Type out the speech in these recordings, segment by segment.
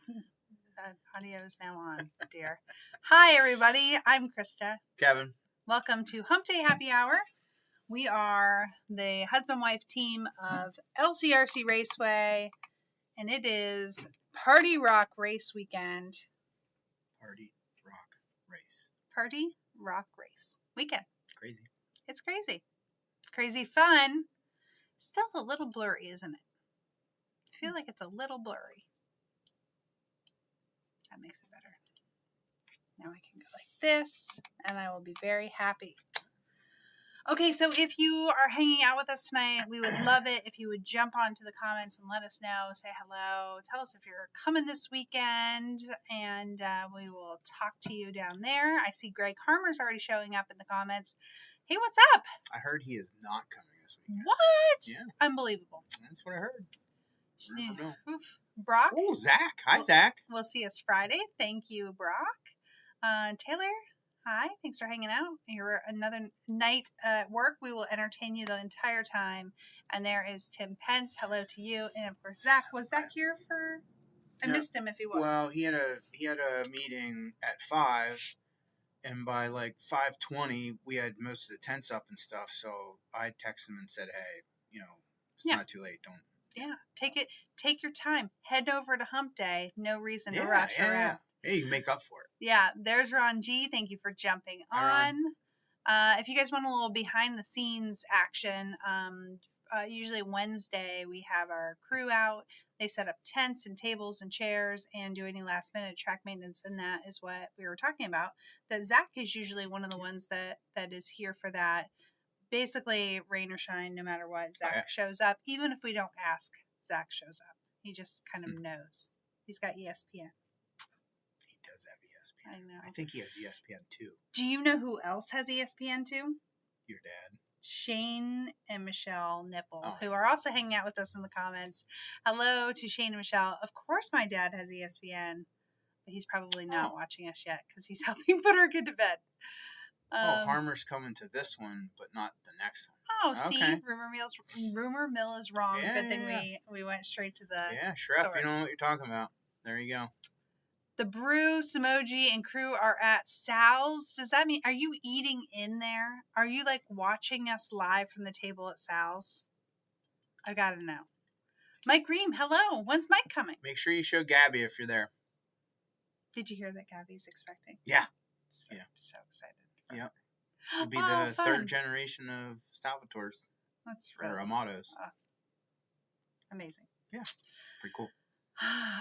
That audio is now on, dear. Hi, everybody. I'm Christa. Kevin. Welcome to Hump Day Happy Hour. We are the husband-wife team of LCRC Raceway, and it is Party.Rock.Race weekend. Party.Rock.Race. Party.Rock.Race weekend. Crazy. It's crazy. Crazy fun. Still a little blurry, isn't it? I feel like it's a little blurry. That makes it better. Now I can go like this, and I will be very happy. Okay, so if you are hanging out with us tonight, we would love it if you would jump onto the comments and let us know, say hello, tell us if you're coming this weekend, and we will talk to you down there. I see Greg Harmer's already showing up in the comments. Hey, what's up? I heard he is not coming this weekend. What? Yeah. Unbelievable. That's what I heard. Oof. Brock. Oh, Zach. Hi, Zach. We'll see us Friday. Thank you, Brock. Taylor, hi. Thanks for hanging out. You're another night at work. We will entertain you the entire time. And there is Tim Pence. Hello to you. And of course, Zach. Was Zach here for? I missed him if he was. Well, he had a meeting at 5, and by like 5:20, we had most of the tents up and stuff. So I texted him and said, "Hey, it's not too late. Don't." Yeah, take your time. Head over to Hump Day. No reason to rush around. Yeah, you can make up for it. Yeah, there's Ron G. Thank you for jumping on. If you guys want a little behind the scenes action, usually Wednesday we have our crew out. They set up tents and tables and chairs and do any last minute track maintenance, and that is what we were talking about. That Zach is usually one of the ones that is here for that. Basically, rain or shine, no matter what, Zach shows up. Even if we don't ask, Zach shows up. He just kind of knows. He's got ESPN. He does have ESPN. I know. I think he has ESPN too. Do you know who else has ESPN too? Your dad. Shane and Michelle Nipple, who are also hanging out with us in the comments. Hello to Shane and Michelle. Of course my dad has ESPN, but he's probably not watching us yet because he's helping put our kid to bed. Harmer's coming to this one, but not the next one. Oh, see, rumor mill is wrong. Yeah, Good thing we went straight to the Shreff, source. you know what you're talking about. There you go. The Brew, Samoji, and crew are at Sal's. Does that mean, are you eating in there? Are you like watching us live from the table at Sal's? I gotta know. Mike Ream, hello. When's Mike coming? Make sure you show Gabby if you're there. Did you hear that Gabby's expecting? Yeah. So excited. Yep. It'll be the third generation of Salvatores. That's right. Or Amados. Amazing. Yeah. Pretty cool.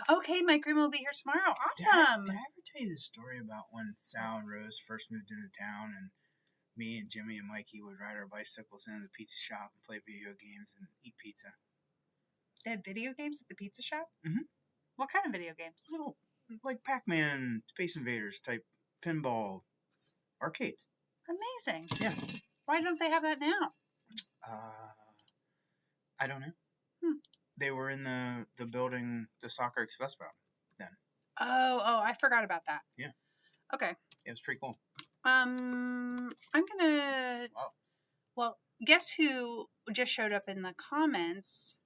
Okay, Mike Green will be here tomorrow. Awesome. Did I ever tell you the story about when Sal and Rose first moved into town and me and Jimmy and Mikey would ride our bicycles into the pizza shop and play video games and eat pizza? They had video games at the pizza shop? Mm-hmm. What kind of video games? Little, like Pac-Man, Space Invaders type pinball arcades. Amazing. Yeah. Why don't they have that now? I don't know. They were in the building, the Soccer Express building then. Oh, I forgot about that. Yeah. Okay. It was pretty cool. I'm gonna. Wow. Well, guess who just showed up in the comments?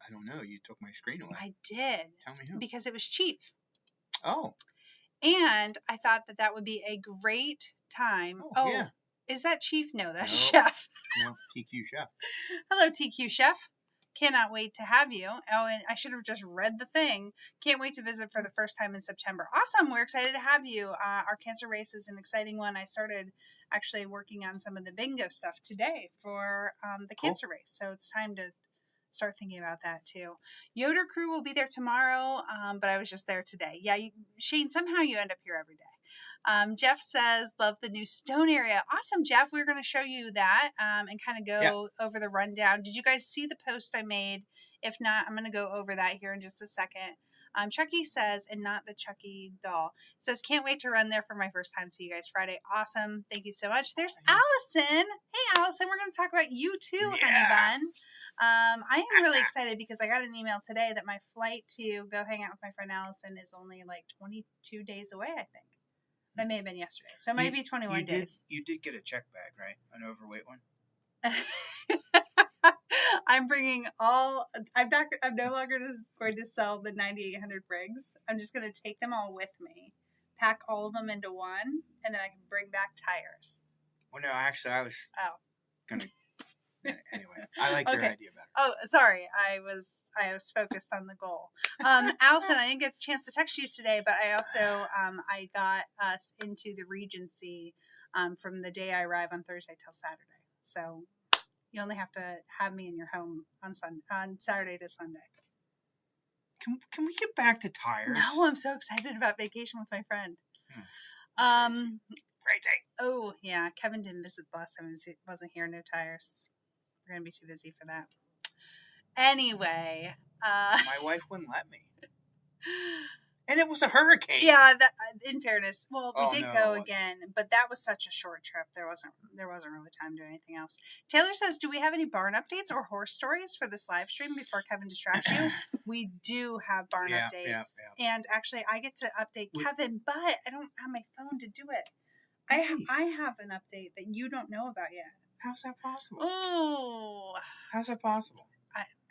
I don't know. You took my screen away. I did. Tell me who. Because it was Chief. Oh. And I thought that would be a great time. Oh, yeah. Is that Chief? No, that's Chef. No, TQ Chef. Hello, TQ Chef. Cannot wait to have you. Oh, and I should have just read the thing. Can't wait to visit for the first time in September. Awesome. We're excited to have you. Our cancer race is an exciting one. I started actually working on some of the bingo stuff today for the cancer race. So it's time to start thinking about that too. Yoder crew will be there tomorrow, but I was just there today. Yeah, Shane, somehow you end up here every day. Jeff says, love the new Stone area. Awesome, Jeff. We're going to show you that and kind of go over the rundown. Did you guys see the post I made? If not, I'm going to go over that here in just a second. Chucky says, and not the Chucky doll, says, can't wait to run there for my first time. See you guys Friday. Awesome. Thank you so much. There's Allison. Hey, Allison. We're going to talk about you too, honey bun. I am really excited because I got an email today that my flight to go hang out with my friend Allison is only like 22 days away, I think. That may have been yesterday. So it might be 21 days. You did get a check bag, right? An overweight one? I'm bringing all. I'm no longer going to sell the 9,800 rigs. I'm just going to take them all with me, pack all of them into one, and then I can bring back tires. Well, no, actually, I was gonna. Anyway, I like your Okay. idea better. Oh, sorry. I was focused on the goal. Allison, I didn't get a chance to text you today, but I also I got us into the Regency from the day I arrive on Thursday till Saturday. So you only have to have me in your home on Saturday to Sunday. Can we get back to tires? No, I'm so excited about vacation with my friend. Crazy. Oh yeah, Kevin didn't visit the last time. He wasn't here. No tires. We're gonna be too busy for that. Anyway, my wife wouldn't let me, and it was a hurricane. Yeah, in fairness, well, we did go it again, but that was such a short trip. There wasn't really time to do anything else. Taylor says, "Do we have any barn updates or horse stories for this live stream before Kevin distracts you?" We do have barn updates, and actually, I get to update Kevin, but I don't have my phone to do it. I have an update that you don't know about yet. How's that possible? Oh, how's that possible?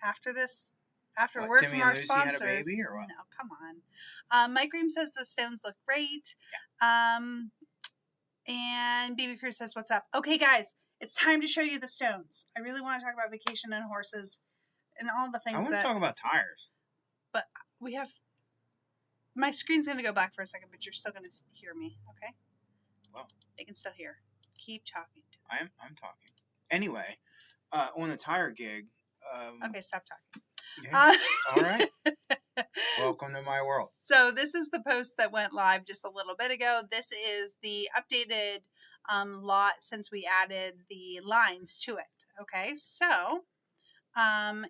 After a word from our sponsors. Had a baby or what? No, come on. Mike Ream says the stones look great. Yeah. And BB Cruz says, "What's up?" Okay, guys, it's time to show you the stones. I really want to talk about vacation and horses and all the things. I want to talk about tires. But we have. My screen's going to go black for a second, but you're still going to hear me. Okay. Well, they can still hear. Keep talking. I'm talking. Anyway, on the tire gig. Okay, stop talking. Yeah. All right. Welcome to my world. So this is the post that went live just a little bit ago. This is the updated lot since we added the lines to it. Okay, so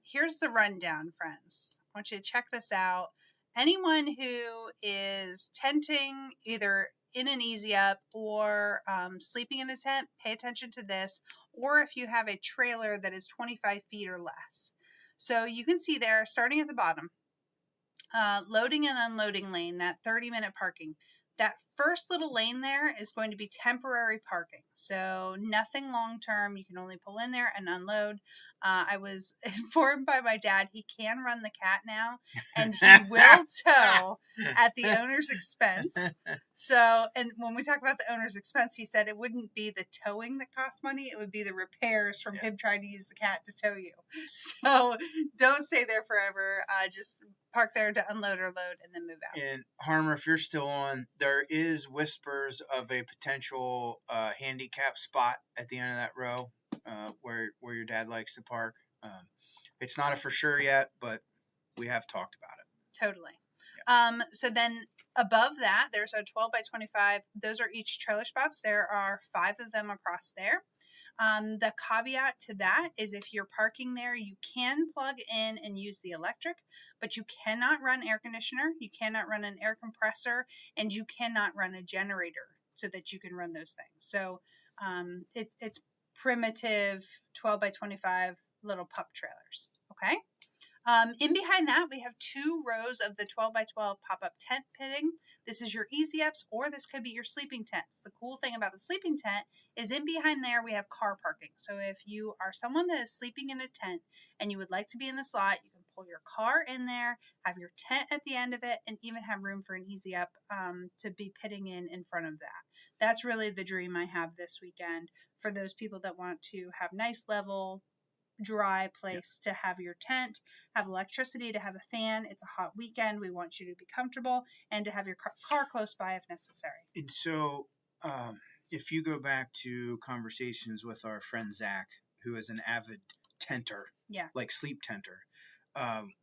here's the rundown, friends. I want you to check this out. Anyone who is tenting either in an easy up or sleeping in a tent, pay attention to this. Or if you have a trailer that is 25 feet or less. So you can see there, starting at the bottom, loading and unloading lane, that 30-minute parking. That first little lane there is going to be temporary parking. So nothing long-term. You can only pull in there and unload. I was informed by my dad he can run the cat now, and he will tow at the owner's expense. So, and when we talk about the owner's expense, he said it wouldn't be the towing that costs money. It would be the repairs from him trying to use the cat to tow you. So don't stay there forever. Just park there to unload or load and then move out. And Harmer, if you're still on, there is whispers of a potential handicap spot at the end of that row where your dad likes to park. It's not a for sure yet, but we have talked about it. Totally. Yeah. So then above that, there's a 12 by 25. Those are each trailer spots. There are 5 of them across there. The caveat to that is if you're parking there, you can plug in and use the electric, but you cannot run air conditioner, you cannot run an air compressor, and you cannot run a generator so that you can run those things. So it's primitive 12 by 25 little pup trailers. Okay. In behind that, we have 2 rows of the 12 by 12 pop-up tent pitting. This is your easy ups, or this could be your sleeping tents. The cool thing about the sleeping tent is in behind there, we have car parking. So if you are someone that is sleeping in a tent and you would like to be in the slot, you can pull your car in there, have your tent at the end of it, and even have room for an easy up to be pitting in front of that. That's really the dream I have this weekend for those people that want to have nice level, dry place to have your tent, have electricity, to have a fan. It's a hot weekend. We want you to be comfortable and to have your car close by if necessary. And so if you go back to conversations with our friend Zach, who is an avid tenter, like sleep tenter,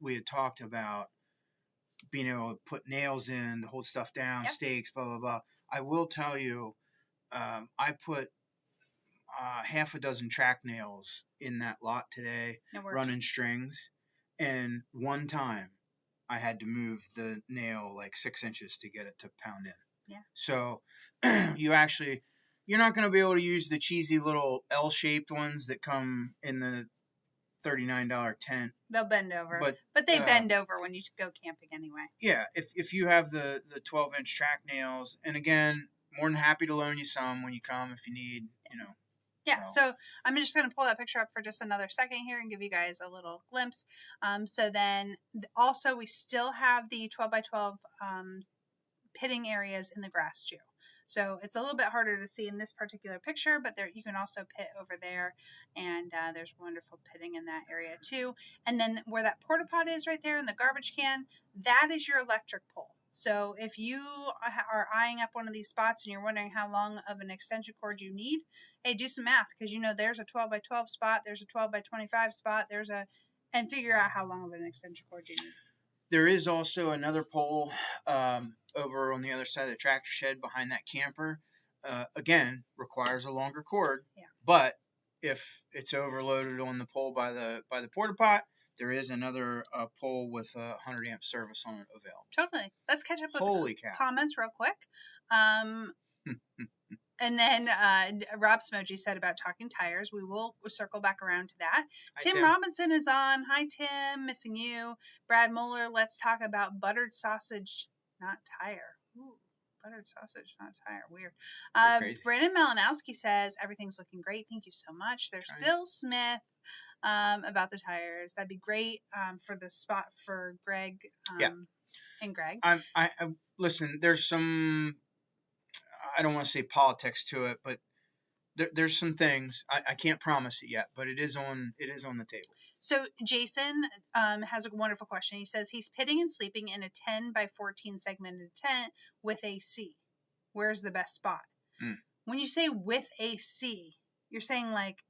we had talked about being able to put nails in, hold stuff down, stakes, blah, blah, blah. I will tell you, I put half a dozen track nails in that lot today, running strings, and one time I had to move the nail like 6 inches to get it to pound in. Yeah. So you're not going to be able to use the cheesy little L-shaped ones that come in the $39 tent. They'll bend over, but they bend over when you go camping anyway. Yeah, if you have the 12-inch track nails, and again, more than happy to loan you some when you come if you need, Yeah, so I'm just going to pull that picture up for just another second here and give you guys a little glimpse. So then also we still have the 12 by 12 pitting areas in the grass too. So it's a little bit harder to see in this particular picture, but there you can also pit over there, and there's wonderful pitting in that area too. And then where that porta pot is right there in the garbage can, that is your electric pole. So if you are eyeing up one of these spots and you're wondering how long of an extension cord you need, hey, do some math, because there's a 12 by 12 spot, there's a 12 by 25 spot, and figure out how long of an extension cord you need. There is also another pole over on the other side of the tractor shed behind that camper. Again, requires a longer cord. Yeah. But if it's overloaded on the pole by the porta pot, there is another pole with a 100 amp service on it available. Totally. Let's catch up with the comments real quick. And then Rob Smoji said about talking tires. We'll circle back around to that. Tim Robinson is on. Hi, Tim. Missing you. Brad Moeller, let's talk about buttered sausage, not tire. Ooh, buttered sausage, not tire. Weird. Brandon Malinowski says, everything's looking great. Thank you so much. There's Bill Smith about the tires. That'd be great for the spot for Greg and Greg. I listen, there's some... I don't want to say politics to it, but there's some things I can't promise it yet, but it is on the table. So Jason has a wonderful question. He says he's pitting and sleeping in a 10 by 14 segmented tent with AC. Where's the best spot? When you say with AC, you're saying like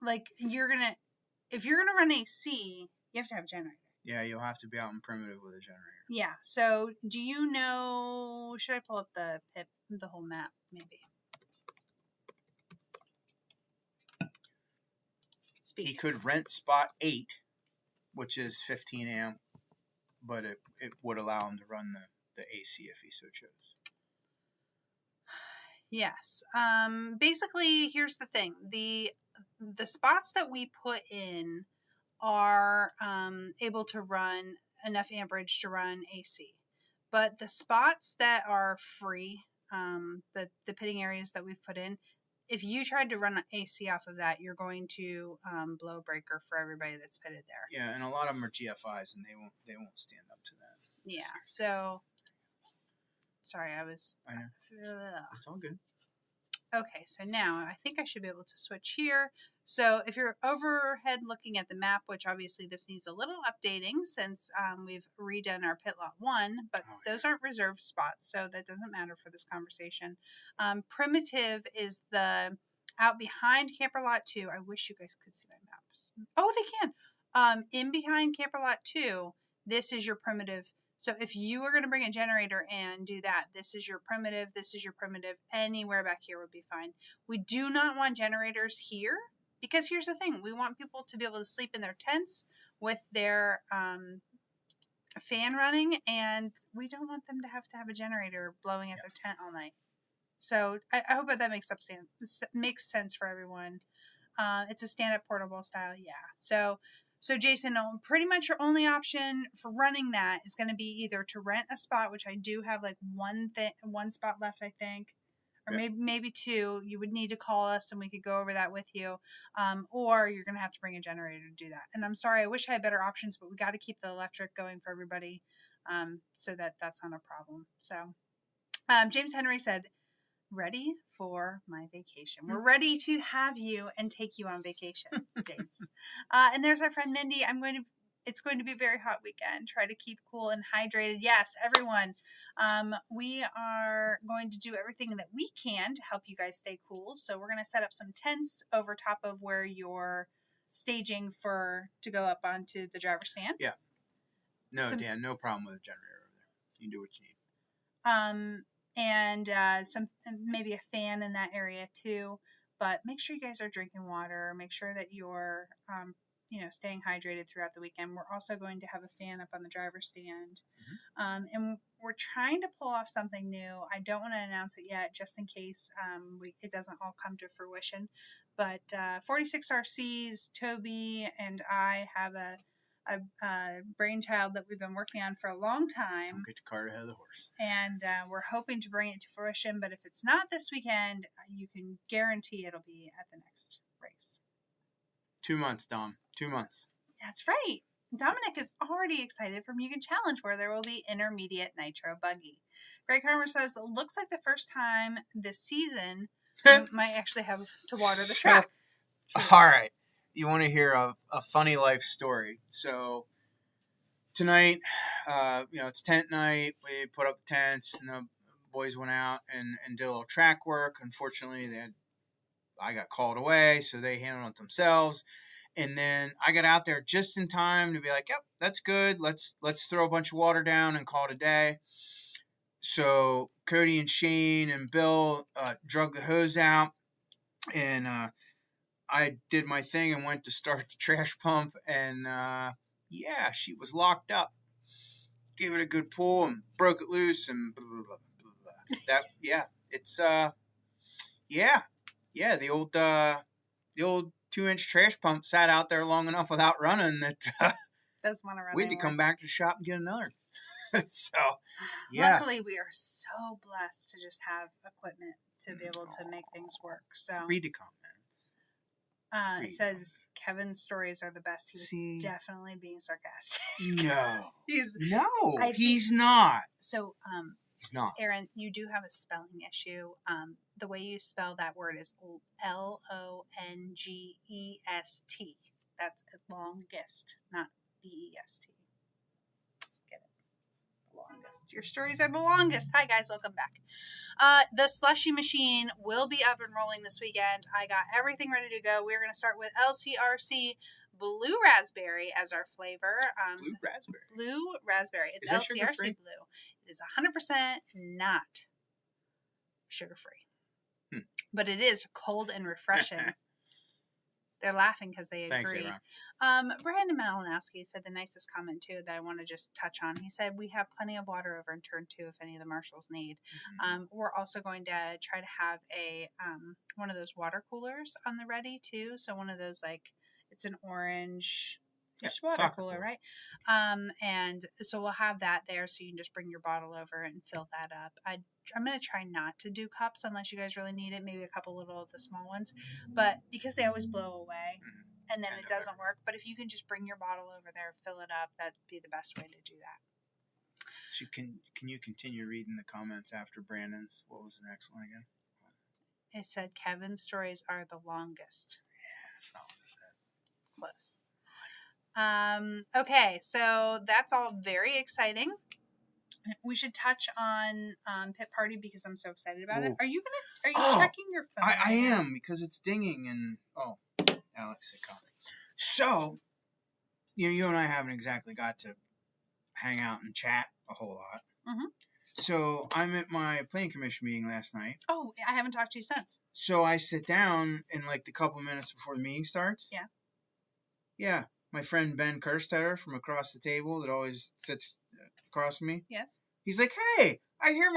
if you're gonna run AC, you have to have a generator. Yeah, you'll have to be out in primitive with a generator. Yeah. So do you know? Should I pull up the whole map maybe? He could rent spot 8, which is 15 amp, but it would allow him to run the AC if he so chose. Yes. Basically, here's the thing: the spots that we put in are able to run enough amperage to run AC, but the spots that are free, the pitting areas that we've put in, if you tried to run AC off of that, you're going to blow a breaker for everybody that's pitted there. Yeah, and a lot of them are GFIs, and they won't stand up to that. Yeah. So, sorry, I know. It's all good. Okay, so now I think I should be able to switch here. So if you're overhead looking at the map, which obviously this needs a little updating since we've redone our pit lot 1, but those aren't reserved spots, so that doesn't matter for this conversation. Primitive is the out behind camper lot 2. I wish you guys could see my maps. Oh, they can. In behind camper lot 2, this is your primitive. So if you were going to bring a generator and do that, this is your primitive, this is your primitive, anywhere back here would be fine. We do not want generators here because here's the thing. We want people to be able to sleep in their tents with their fan running, and we don't want them to have a generator blowing at their tent all night. So I hope that makes sense for everyone. It's a stand-up portable style, yeah. So Jason, pretty much your only option for running that is going to be either to rent a spot, which I do have like one spot left, I think, or maybe 2. You would need to call us and we could go over that with you, or you're going to have to bring a generator to do that. And I'm sorry, I wish I had better options, but we got to keep the electric going for everybody, so that's not a problem. So James Henry said, ready for my vacation. We're ready to have you and take you on vacation, James. And there's our friend Mindy. It's going to be a very hot weekend. Try to keep cool and hydrated. Yes, everyone. We are going to do everything that we can to help you guys stay cool. So we're going to set up some tents over top of where you're staging to go up onto the driver's stand. Yeah. No, Dan, no problem with a generator over there. You can do what you need. And maybe a fan in that area too. But make sure you guys are drinking water. Make sure that you're, staying hydrated throughout the weekend. We're also going to have a fan up on the driver's stand. And we're trying to pull off something new. I don't want to announce it yet, just in case it doesn't all come to fruition. But 46RC's Toby and I have a a brainchild that we've been working on for a long time. Don't get the cart ahead of the horse. And we're hoping to bring it to fruition. But if it's not this weekend, you can guarantee it'll be at the next race. 2 months, Dom. 2 months. That's right. Dominic is already excited for Mugen Challenge, where there will be intermediate nitro buggy. Greg Harmer says, looks like the first time this season you might actually have to water the track. All right. You want to hear a funny life story. So tonight, it's tent night. We put up tents, and the boys went out and did a little track work. Unfortunately, I got called away, so they handled it themselves. And then I got out there just in time to be like, yep, that's good. Let's throw a bunch of water down and call it a day. So Cody and Shane and Bill drug the hose out, and I did my thing and went to start the trash pump, and she was locked up. Gave it a good pull and broke it loose, and blah, blah, blah, blah. The old 2-inch trash pump sat out there long enough without running that doesn't want to run. We had to come back to the shop and get another. So, luckily we are so blessed to just have equipment to be able to make things work. So read the comments. It says Kevin's stories are the best. He was definitely being sarcastic. No, he's not. So, he's not. Aaron, you do have a spelling issue. The way you spell that word is Longest. That's longest, not BEST. Get it? Longest. Your stories are the longest. Hi guys, welcome back. The slushy machine will be up and rolling this weekend. I got everything ready to go. We're going to start with LCRC Blue Raspberry as our flavor. Blue Raspberry. It's LCRC Blue. It is 100% not sugar-free. But it is cold and refreshing. They're laughing because they agree. Thanks, Brandon Malinowski said the nicest comment, too, that I want to just touch on. He said, we have plenty of water over in turn 2 if any of the marshals need. We're also going to try to have one of those water coolers on the ready, too. So one of those, it's an orange... Just water cooler, right? And so we'll have that there, so you can just bring your bottle over and fill that up. I'm going to try not to do cups unless you guys really need it, maybe a couple little of the small ones, but because they always blow away and then it doesn't work. But if you can just bring your bottle over there, fill it up, that'd be the best way to do that. So can you continue reading the comments after Brandon's? What was the next one again? It said Kevin's stories are the longest. Yeah, that's not what it said. Close. Okay, so that's all very exciting. We should touch on Pit Party because I'm so excited about it. Are you checking your phone? I am, because it's dinging and Alex said comment. So, you and I haven't exactly got to hang out and chat a whole lot. Mm-hmm. So I'm at my planning commission meeting last night. Oh, I haven't talked to you since. So I sit down in the couple minutes before the meeting starts. Yeah. Yeah. My friend Ben Kerstetter from across the table that always sits across from me. Yes. He's like, hey, I hear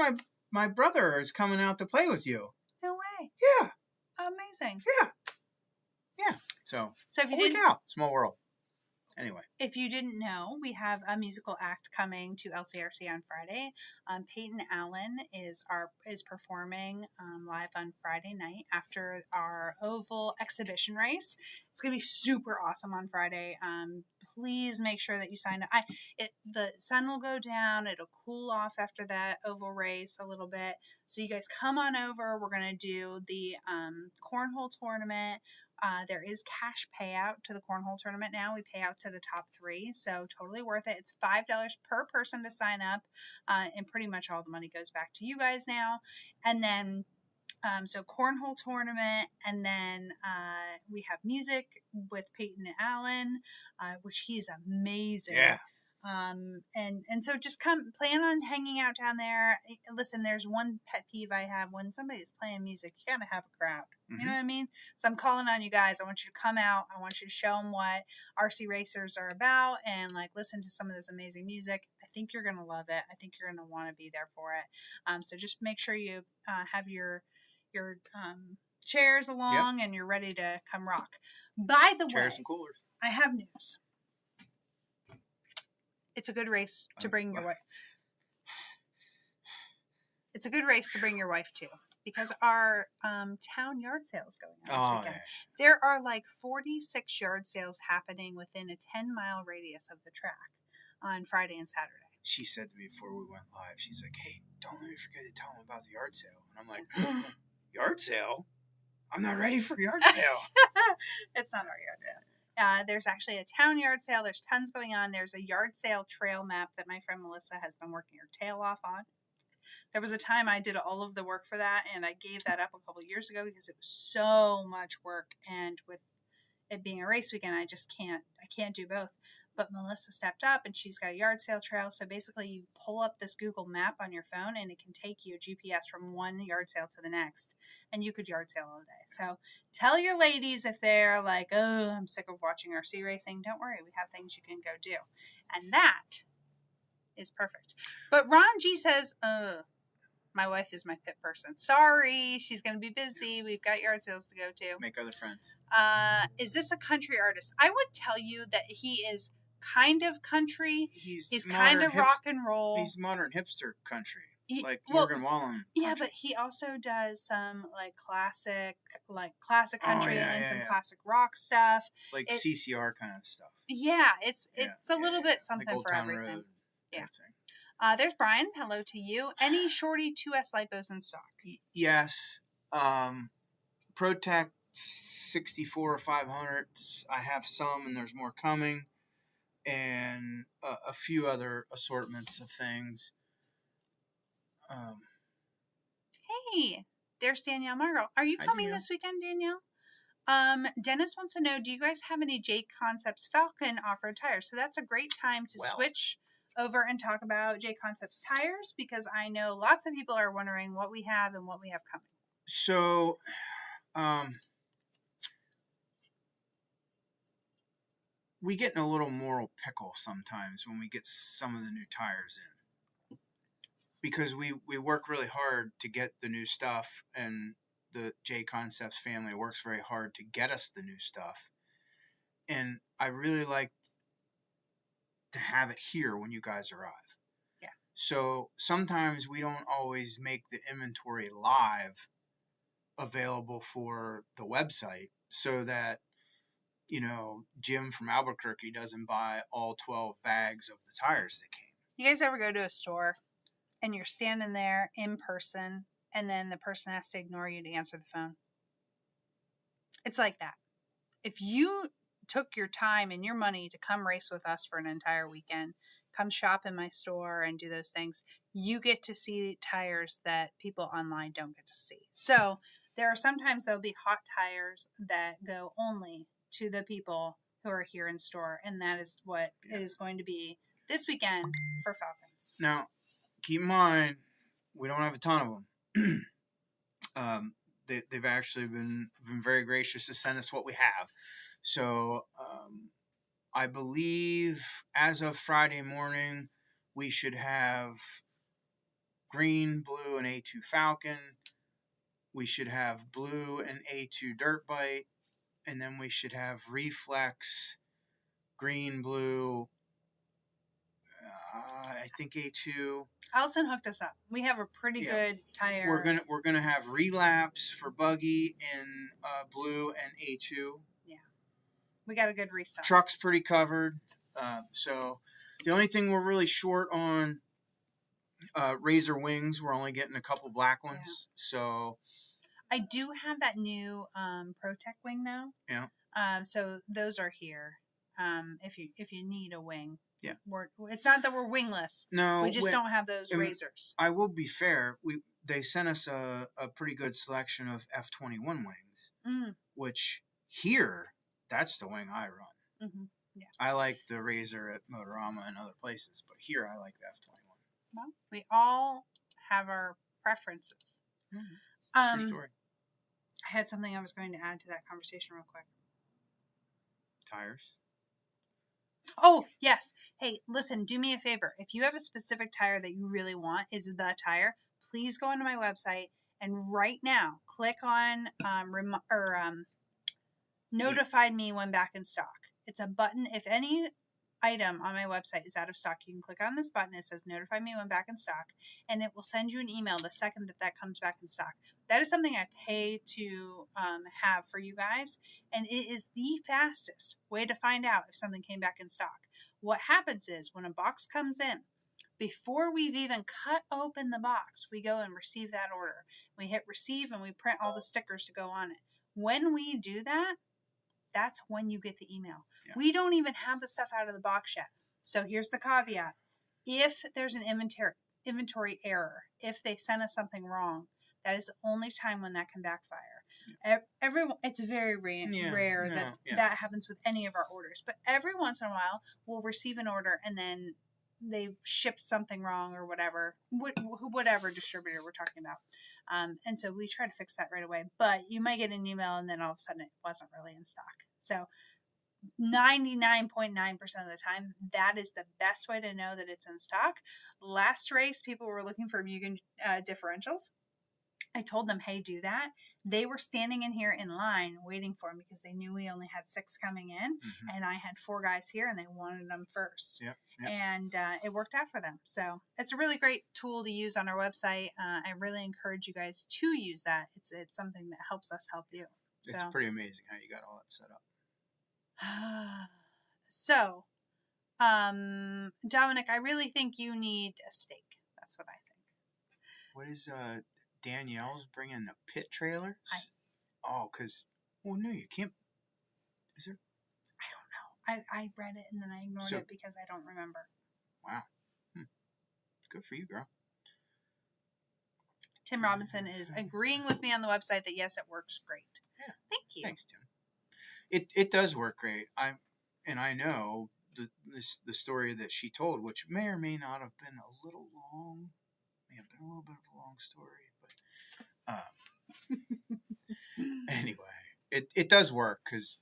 my brother is coming out to play with you. No way. Yeah. Amazing. Yeah. So if you holy cow, small world. Anyway. If you didn't know, we have a musical act coming to LCRC on Friday. Peyton Allen is performing live on Friday night after our Oval exhibition race. It's going to be super awesome on Friday. Please make sure that you sign up. The sun will go down. It'll cool off after that Oval race a little bit. So you guys come on over. We're going to do the cornhole tournament. There is cash payout to the cornhole tournament now. We pay out to the top 3, so totally worth it. It's $5 per person to sign up, and pretty much all the money goes back to you guys now. And then, so cornhole tournament, and then we have music with Peyton Allen, which he's amazing. Yeah. And so just plan on hanging out down there. Listen, there's one pet peeve I have when somebody's playing music, you gotta have a crowd. Mm-hmm. You know what I mean? So I'm calling on you guys. I want you to come out. I want you to show them what RC racers are about and listen to some of this amazing music. I think you're going to love it. I think you're going to want to be there for it. So just make sure you have your chairs along and you're ready to come rock. By the way, chairs and coolers. I have news. It's a good race to bring your wife. It's a good race to bring your wife to, because our town yard sale is going on this weekend. Yeah. There are like 46 yard sales happening within a 10-mile radius of the track on Friday and Saturday. She said to me before we went live, she's like, hey, don't let me forget to tell them about the yard sale. And I'm like, yard sale? I'm not ready for yard sale. It's not our yard sale. There's actually a town yard sale. There's tons going on. There's a yard sale trail map that my friend Melissa has been working her tail off on. There was a time I did all of the work for that, and I gave that up a couple years ago because it was so much work. And with it being a race weekend, I can't do both. But Melissa stepped up, and she's got a yard sale trail. So basically, you pull up this Google map on your phone, and it can take you GPS from one yard sale to the next, and you could yard sale all day. So tell your ladies if they're like, oh, I'm sick of watching RC racing. Don't worry, we have things you can go do, and that is perfect. But Ron G says, my wife is my pit person. Sorry, she's going to be busy. We've got yard sales to go to. Make other friends. Is this a country artist? I would tell you that he is kind of country. He's kind of rock and roll. He's modern hipster country. Morgan Wallen. Yeah, but he also does some classic country and some classic rock stuff. CCR kind of stuff. Yeah, it's a little bit something for everything. Road yeah. There's Brian. Hello to you. Any Shorty 2S lipos in stock? Yes. ProTech 64 or 500s. I have some, and there's more coming. And a few other assortments of things. Hey, there's Danielle Margot. Are you coming this weekend, Danielle? Dennis wants to know, do you guys have any J Concepts Falcon off-road tires? So that's a great time to switch over and talk about J Concepts tires, because I know lots of people are wondering what we have and what we have coming. So, we get in a little moral pickle sometimes when we get some of the new tires in, because we work really hard to get the new stuff, and the J Concepts family works very hard to get us the new stuff. And I really like to have it here when you guys arrive. Yeah. So sometimes we don't always make the inventory live available for the website, so that, Jim from Albuquerque doesn't buy all 12 bags of the tires that came. You guys ever go to a store and you're standing there in person, and then the person has to ignore you to answer the phone? It's like that. If you took your time and your money to come race with us for an entire weekend, come shop in my store and do those things, you get to see tires that people online don't get to see. So there are sometimes there'll be hot tires that go only to the people who are here in store, and that is what it is going to be this weekend for Falcons. Now, keep in mind, we don't have a ton of them. They've actually been very gracious to send us what we have. So I believe as of Friday morning, we should have green, blue, and A2 Falcon. We should have blue and A2 Dirt Bite. And then we should have Reflex, green, blue, I think A2. Allison hooked us up. We have a pretty good tire. We're gonna have Relapse for Buggy in blue and A2. We got a good restock. Truck's pretty covered. So the only thing we're really short on, Razor Wings. We're only getting a couple black ones. Yeah. So I do have that new ProTech wing now. Yeah. So those are here. If you need a wing. Yeah. It's not that we're wingless. No. We just don't have those razors. I will be fair. They sent us a pretty good selection of F21 wings, which here, that's the wing I run. Mm-hmm. Yeah. I like the Razor at Motorama and other places, but here I like the F21. Well, we all have our preferences. Mm-hmm. True story. I had something I was going to add to that conversation real quick. Tires? Oh, yes. Hey, listen, do me a favor. If you have a specific tire that you really want, is the tire, please go onto my website and right now click on notify me when back in stock. It's a button. If any item on my website is out of stock, you can click on this button. It says notify me when back in stock, and it will send you an email the second that that comes back in stock. That is something I pay to have for you guys, and it is the fastest way to find out if something came back in stock. What happens is when a box comes in, before we've even cut open the box, we go and receive that order. We hit receive and we print all the stickers to go on it. When we do that, that's when you get the email. Yeah. We don't even have the stuff out of the box yet. So here's the caveat. If there's an inventory error, if they sent us something wrong, that is the only time when that can backfire. Yeah. It's very rare that happens with any of our orders. But every once in a while, we'll receive an order and then they shipped something wrong or whatever distributor we're talking about. And so we try to fix that right away. But you might get an email and then all of a sudden it wasn't really in stock. So 99.9% of the time, that is the best way to know that it's in stock. Last race, people were looking for Mugen differentials. I told them, hey, do that. They were standing in here in line waiting for them because they knew we only had 6 coming in, and I had 4 guys here and they wanted them first. Yep. And it worked out for them. So it's a really great tool to use on our website. I really encourage you guys to use that. It's something that helps us help you. It's pretty amazing how you got all that set up. So, Dominic, I really think you need a steak. That's what I think. What is Danielle's bringing the pit trailers? No, you can't. Is there? I don't know. I read it and then I ignored it because I don't remember. Wow. Good for you, girl. Tim Robinson is agreeing with me on the website that yes, it works great. Yeah. Thank you. Thanks, Tim. It does work great. I know the story that she told, which may or may not have been a little long. May have been a little bit of a long story, but anyway, it does work because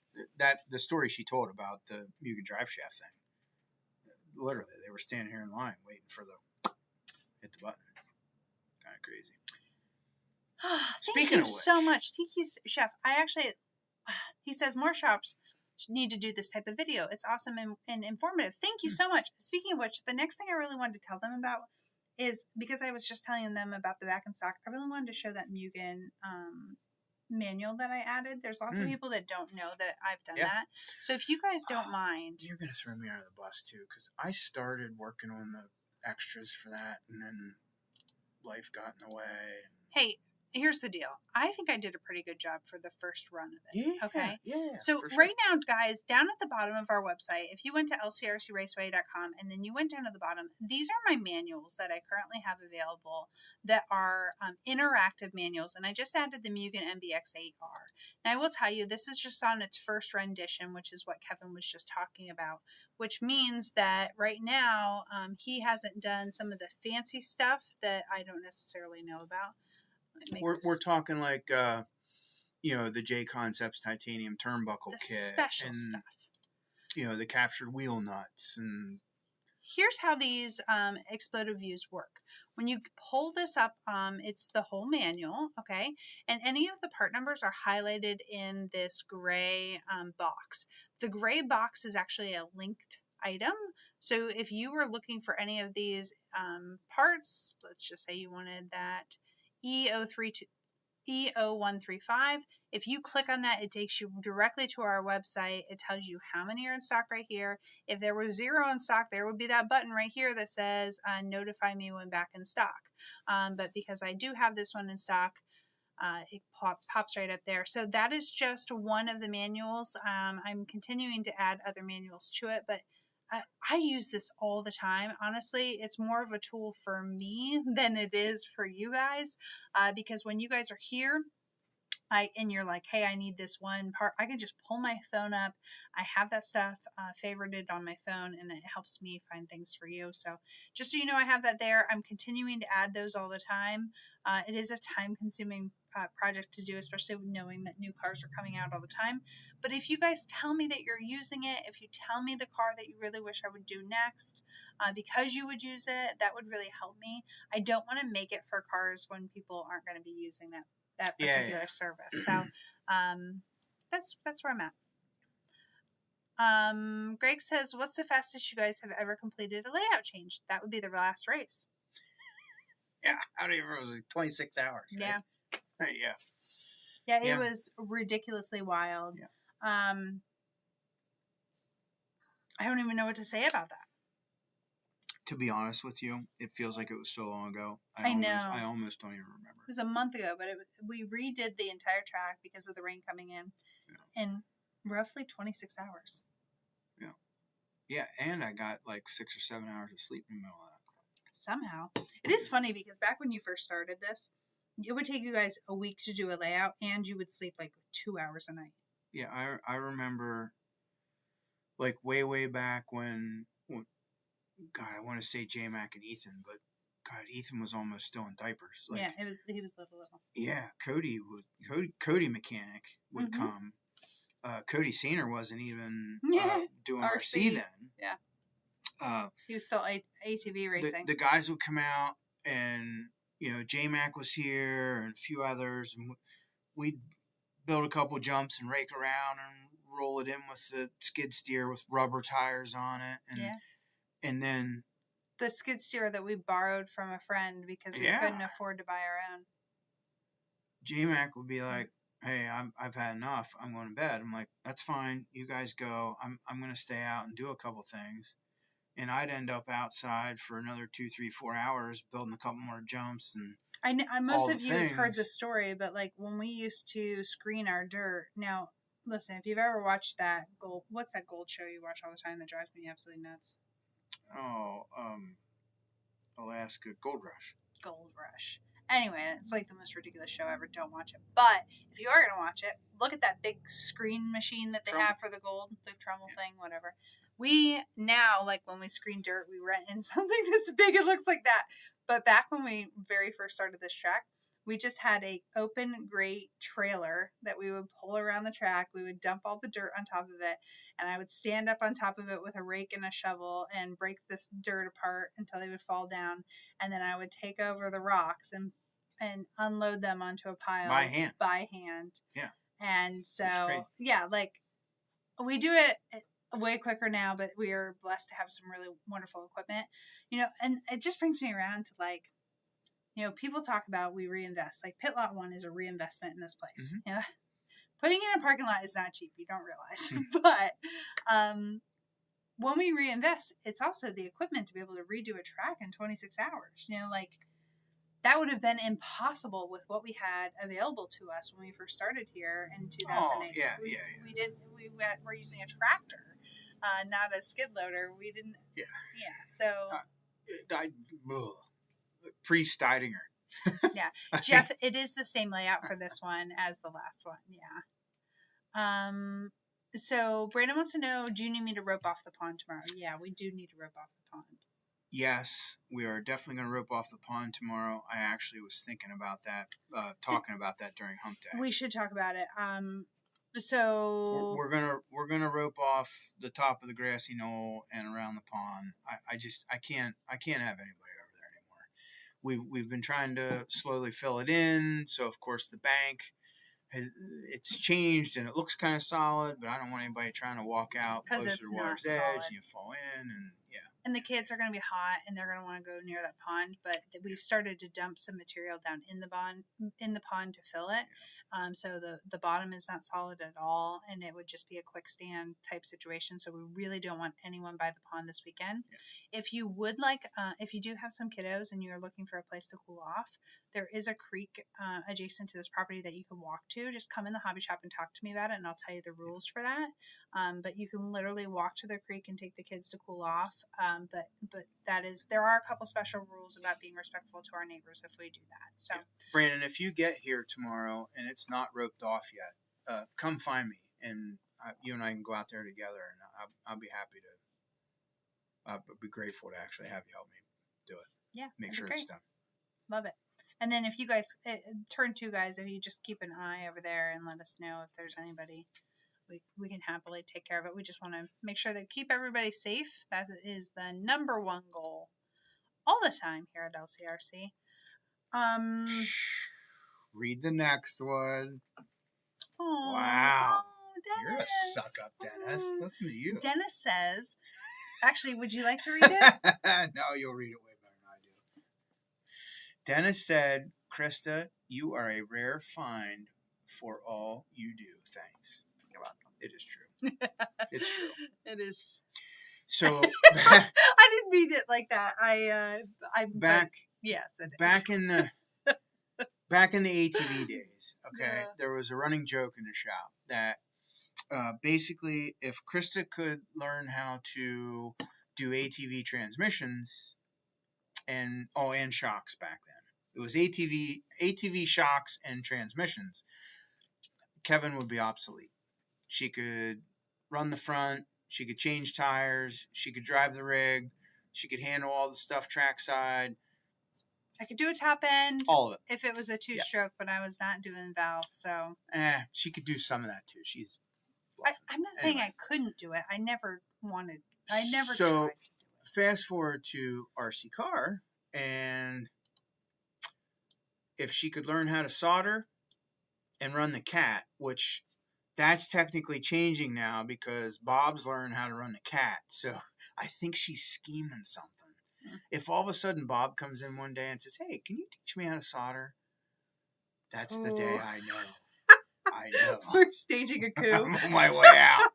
the story she told about the Mugen drive shaft thing. Literally, they were standing here in line waiting for hit the button. Kind of crazy. Thank you so much. Thank you, Chef. He says more shops need to do this type of video. It's awesome and informative. Thank you so much. Speaking of which, the next thing I really wanted to tell them about is, because I was just telling them about the back in stock, I really wanted to show that Mugen manual that I added. There's lots of people that don't know that I've done that. So if you guys don't mind. You're going to throw me under the bus too, because I started working on the extras for that, and then life got in the way. Hey, here's the deal. I think I did a pretty good job for the first run of it. Yeah, okay? Yeah. So right now, guys, down at the bottom of our website, if you went to lcrcraceway.com and then you went down to the bottom, these are my manuals that I currently have available that are interactive manuals. And I just added the Mugen MBX8R. Now, I will tell you, this is just on its first rendition, which is what Kevin was just talking about, which means that right now he hasn't done some of the fancy stuff that I don't necessarily know about. We're talking like the J Concepts titanium turnbuckle kit, special stuff. The captured wheel nuts. And here's how these exploded views work. When you pull this up, it's the whole manual, okay? And any of the part numbers are highlighted in this gray box. The gray box is actually a linked item. So if you were looking for any of these parts, let's just say you wanted that E0135. If you click on that, it takes you directly to our website. It tells you how many are in stock right here. If there was 0 in stock, there would be that button right here that says notify me when back in stock. But because I do have this one in stock, it pops right up there. So that is just one of the manuals. I'm continuing to add other manuals to it, but I use this all the time. Honestly, it's more of a tool for me than it is for you guys, because when you guys are here and you're like, hey, I need this one part, I can just pull my phone up. I have that stuff favorited on my phone, and it helps me find things for you. So just so you know, I have that there. I'm continuing to add those all the time. It is a time-consuming project to do, especially knowing that new cars are coming out all the time. But if you guys tell me that you're using it, if you tell me the car that you really wish I would do next, because you would use it, that would really help me. I don't want to make it for cars when people aren't going to be using that particular service. So that's where I'm at. Greg says, what's the fastest you guys have ever completed a layout change? That would be the last race. Yeah, I don't even remember. It was like 26 hours. Right? Yeah. Yeah, it was ridiculously wild. Yeah. I don't even know what to say about that. To be honest with you, it feels like it was so long ago. I know. I almost don't even remember. It was a month ago, but we redid the entire track because of the rain coming in in roughly 26 hours. Yeah. Yeah, and I got like 6 or 7 hours of sleep in the middle of that. Somehow. It is funny because back when you first started this, it would take you guys a week to do a layout, and you would sleep like 2 hours a night. Yeah, I remember like way back when God, I want to say J-Mac and Ethan, but God, Ethan was almost still in diapers. Like, yeah, he was little. Yeah, Cody Mechanic would come. Cody Senior wasn't even doing RC then. Yeah. He was still ATV racing. The guys would come out, and J-Mac was here and a few others, and we'd build a couple jumps and rake around and roll it in with the skid steer with rubber tires on it, and then the skid steer that we borrowed from a friend because we couldn't afford to buy our own. J-Mac would be like, "Hey, I've had enough. I'm going to bed." I'm like, "That's fine. You guys go. I'm going to stay out and do a couple things." And I'd end up outside for another 2, 3, 4 hours building a couple more jumps and most of you have heard the story, but like when we used to screen our dirt. Now, listen, if you've ever watched that what's that gold show you watch all the time that drives me absolutely nuts? Oh, Alaska Gold Rush. Gold Rush. Anyway, it's like the most ridiculous show ever. Don't watch it. But if you are going to watch it, look at that big screen machine that they have for the gold, the Trumbull thing, whatever. We now, like when we screen dirt, we rent in something that's big. It looks like that. But back when we very first started this track, we just had a open grate trailer that we would pull around the track. We would dump all the dirt on top of it, and I would stand up on top of it with a rake and a shovel and break this dirt apart until they would fall down. And then I would take over the rocks and unload them onto a pile by hand. Yeah. And so, like we do it way quicker now, but we are blessed to have some really wonderful equipment, and it just brings me around to like, people talk about we reinvest. Like Pit Lot 1 is a reinvestment in this place. Mm-hmm. Putting in a parking lot is not cheap. You don't realize. But when we reinvest, it's also the equipment to be able to redo a track in 26 hours. Like that would have been impossible with what we had available to us when we first started here in 2008. We were using a tractor, not a skid loader. We didn't. Yeah. So. Pre-Steidinger. Yeah. Jeff, it is the same layout for this one as the last one. Yeah. So Brandon wants to know, do you need me to rope off the pond tomorrow? Yeah, we do need to rope off the pond. Yes, we are definitely going to rope off the pond tomorrow. I actually was thinking about that, talking about that during Hump Day. We should talk about it. So we're gonna rope off the top of the grassy knoll and around the pond. I can't have anybody over there anymore. We've been trying to slowly fill it in, so of course the bank it's changed and it looks kind of solid, but I don't want anybody trying to walk out closer to the water's edge and you fall in and And the kids are going to be hot and they're going to want to go near that pond, but we've started to dump some material down in the pond to fill it. So the bottom is not solid at all, and it would just be a quick stand type situation. So we really don't want anyone by the pond this weekend. Yeah. If you would like, if you do have some kiddos and you're looking for a place to cool off, there is a creek adjacent to this property that you can walk to. Just come in the hobby shop and talk to me about it, and I'll tell you the rules for that. But you can literally walk to the creek and take the kids to cool off. But there are a couple special rules about being respectful to our neighbors if we do that. So, Brandon, if you get here tomorrow and it's not roped off yet, come find me, and you and I can go out there together, and I'll be happy to. I'll be grateful to actually have you help me do it. Yeah, make sure it's done. Love it. And then if you guys turn 2 guys, if you just keep an eye over there and let us know if there's anybody. We can happily take care of it. We just want to make sure that keep everybody safe. That is the number one goal all the time here at LCRC. Read the next one. Oh, wow. Oh, Dennis. You're a suck up, Dennis. Listen to you. Dennis says, actually, would you like to read it? No, you'll read it way better than I do. Dennis said, Christa, you are a rare find for all you do. Thanks. You're welcome. It is true. It's true. It is. So I didn't mean it like that. Yes, it is. Back in the ATV days, okay, there was a running joke in the shop that basically if Christa could learn how to do ATV transmissions and shocks back then. It was ATV shocks and transmissions. Kevin would be obsolete. She could run the front. She could change tires. She could drive the rig. She could handle all the stuff trackside. I could do a top end. All of it. If it was a two-stroke, but I was not doing valve, so. She could do some of that too. She's. I'm not saying I couldn't do it. I never wanted. I never tried So, to do it. fast forward to RC car, and if she could learn how to solder and run the cat, which that's technically changing now because Bob's learned how to run the cat. So I think she's scheming something. If all of a sudden Bob comes in one day and says, hey, can you teach me how to solder? That's the day I know. I know. We're staging a coup. I'm on my way out.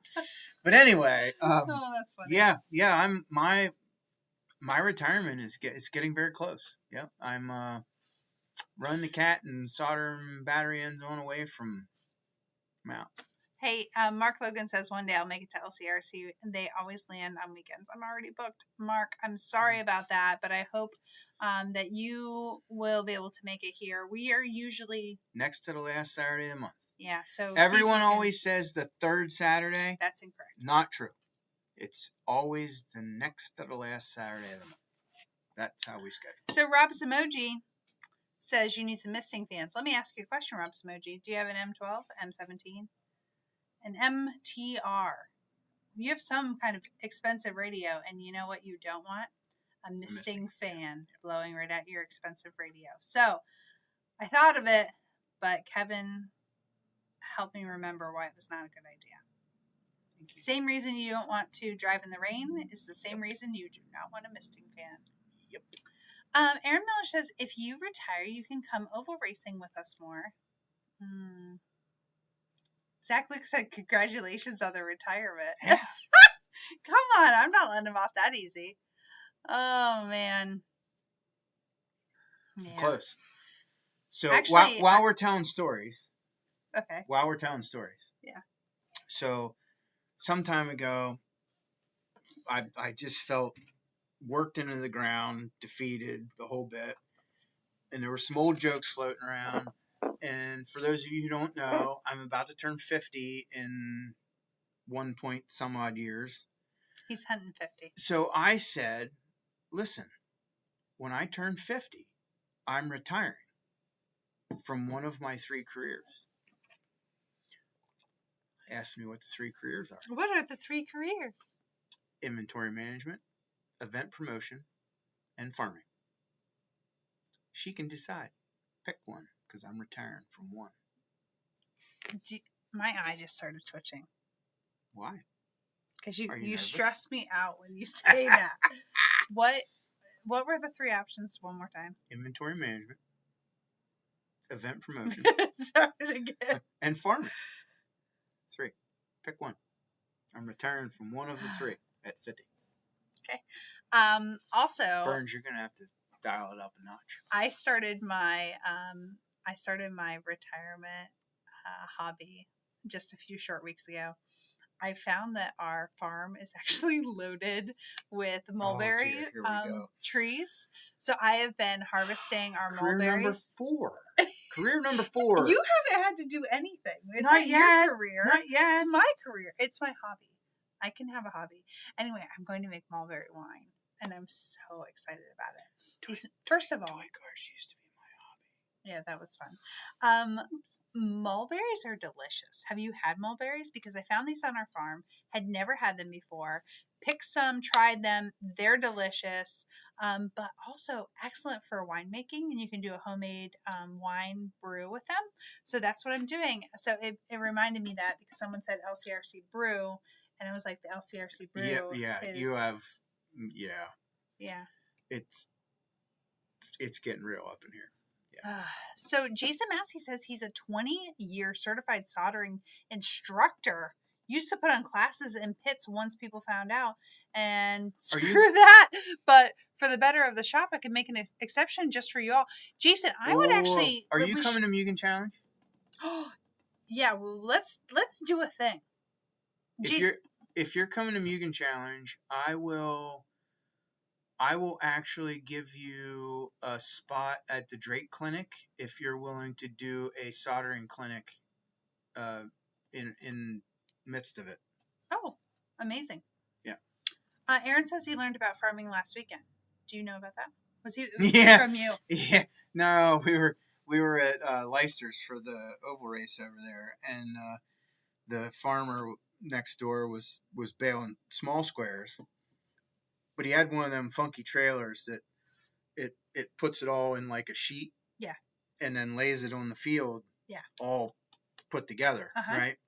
But anyway. Oh, that's funny. Yeah. I'm my retirement is getting very close. Yep. I'm running the cat and soldering battery ends on away from out. Hey, Mark Logan says one day I'll make it to LCRC, and they always land on weekends. I'm already booked. Mark, I'm sorry about that, but I hope that you will be able to make it here. We are usually next to the last Saturday of the month. Yeah, so everyone always says the third Saturday. That's incorrect. Not true. It's always the next to the last Saturday of the month. That's how we schedule. So Rob's Emoji says you need some misting fans. Let me ask you a question, Rob's Emoji. Do you have an M12, M17? An MTR. You have some kind of expensive radio, and you know what you don't want? A misting fan blowing right at your expensive radio. So I thought of it, but Kevin helped me remember why it was not a good idea. Same reason you don't want to drive in the rain is the same reason you do not want a misting fan. Yep. Aaron Miller says, if you retire, you can come oval racing with us more. Zach Luke said, congratulations on the retirement. Yeah. Come on, I'm not letting him off that easy. Oh, man. Yeah. Close. So actually, while we're telling stories. Okay. While we're telling stories. Yeah. So some time ago, I just felt worked into the ground, defeated, the whole bit. And there were some old jokes floating around. And for those of you who don't know, I'm about to turn 50 in 1 point some odd years. He's hunting 50. So I said, listen, when I turn 50, I'm retiring from one of my 3 careers. Ask me what the 3 careers are. What are the 3 careers? Inventory management, event promotion, and farming. She can decide. Pick one. Because I'm retiring from one. My eye just started twitching. Why? Because you stress me out when you say that. What were the 3 options one more time? Inventory management, event promotion, start it again, and farming. 3. Pick one. I'm retiring from one of the 3 at 50. Okay. Also, Burns, you're gonna have to dial it up a notch. I started my retirement hobby just a few short weeks ago. I found that our farm is actually loaded with mulberry trees. So I have been harvesting our mulberries. Career number 4. You haven't had to do anything. It's not yet. Your career. Not yet. It's my career. It's my hobby. I can have a hobby. Anyway, I'm going to make mulberry wine, and I'm so excited about it. First of all, toy cars used to be my hobby. Yeah, that was fun. Mulberries are delicious. Have you had mulberries? Because I found these on our farm, had never had them before. picked some, tried them. They're delicious, but also excellent for winemaking, and you can do a homemade wine brew with them. So that's what I'm doing. So it reminded me that because someone said LCRC brew, and I was like, the LCRC brew. You have, yeah. It's getting real up in here. Yeah. So Jason Massey says he's a 20-year certified soldering instructor. Used to put on classes in pits once people found out, and screw that. But for the better of the shop, I can make an exception just for you all. Jason, I would actually. Are you coming to Mugen Challenge? Yeah, well, let's do a thing. If you're coming to Mugen Challenge, I will actually give you a spot at the Drake Clinic if you're willing to do a soldering clinic in midst of it. Oh, amazing. Yeah. Aaron says he learned about farming last weekend. Do you know about that? Was he from you? Yeah. No, we were at Leicester's for the oval race over there, and the farmer next door was baling small squares. But he had one of them funky trailers that it puts it all in like a sheet. Yeah. And then lays it on the field. Yeah. All put together. Right.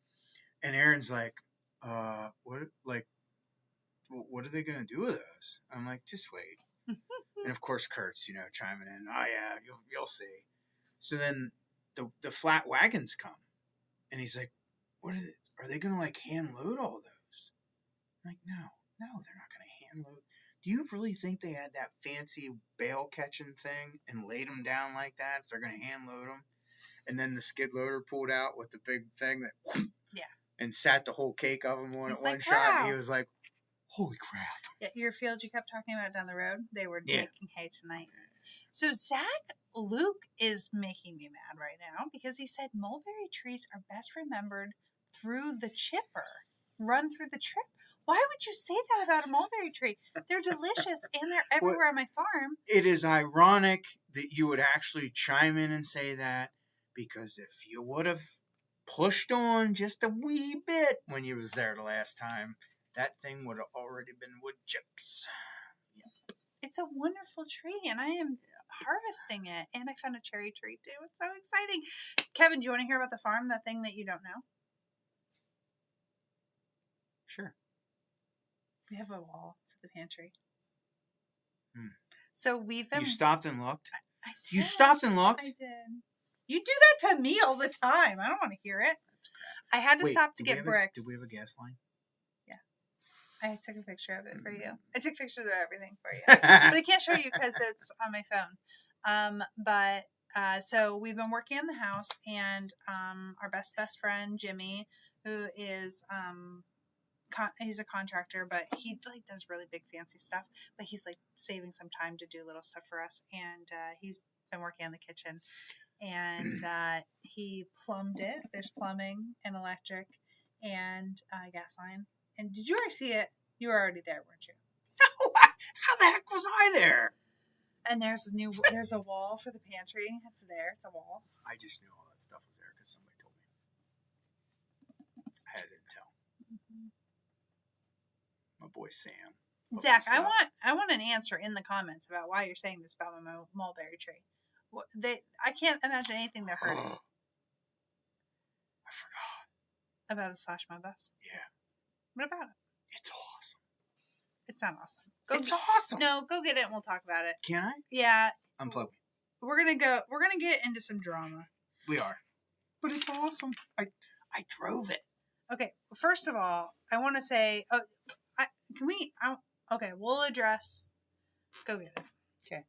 And Aaron's like, what are they gonna do with those? I'm like, just wait. And of course Kurt's, chiming in, oh yeah, you'll see. So then the flat wagons come, and he's like, what are they gonna like hand load all those? I'm like, no, they're not gonna hand load. Do you really think they had that fancy bale catching thing and laid them down like that if they're going to hand load them? And then the skid loader pulled out with the big thing that and sat the whole cake of them on at one shot. Wow. And he was like, holy crap. Yeah, your field you kept talking about down the road, they were making hay tonight. So Luke is making me mad right now because he said mulberry trees are best remembered through the chipper. Run through the trip. Why would you say that about a mulberry tree? They're delicious, and they're everywhere on my farm. It is ironic that you would actually chime in and say that, because if you would have pushed on just a wee bit when you was there the last time, that thing would have already been wood chips. Yep. It's a wonderful tree, and I am harvesting it. And I found a cherry tree, too. It's so exciting. Kevin, do you want to hear about the farm, that thing that you don't know? Sure. We have a wall to the pantry. So we've been... You stopped and looked? I did. You stopped and looked? I did. You do that to me all the time. I don't want to hear it. That's crap. I had to stop to get bricks. Did we have a gas line? Yes. I took a picture of it for you. I took pictures of everything for you. But I can't show you because it's on my phone. So we've been working on the house, and our best friend, Jimmy, who is... he's a contractor, but he like does really big fancy stuff, but he's like saving some time to do little stuff for us. And he's been working on the kitchen, and he plumbed it. There's plumbing and electric and gas line. And did you already see it? You were already there, weren't you? How the heck was I there? And there's a wall for the pantry. It's there. It's a wall. I just knew all that stuff was there because somebody told me. I had intel. My boy Sam. Zach, I want an answer in the comments about why you're saying this about my mulberry tree. I can't imagine anything that hurt it. I forgot. About the Slash My Bus? Yeah. What about it? It's awesome. It's not awesome. It's awesome. No, go get it and we'll talk about it. Can I? Yeah. Unplug. We're gonna get into some drama. We are. But it's awesome. I drove it. Okay. First of all, I want to say... okay, we'll address... Go get it. Okay.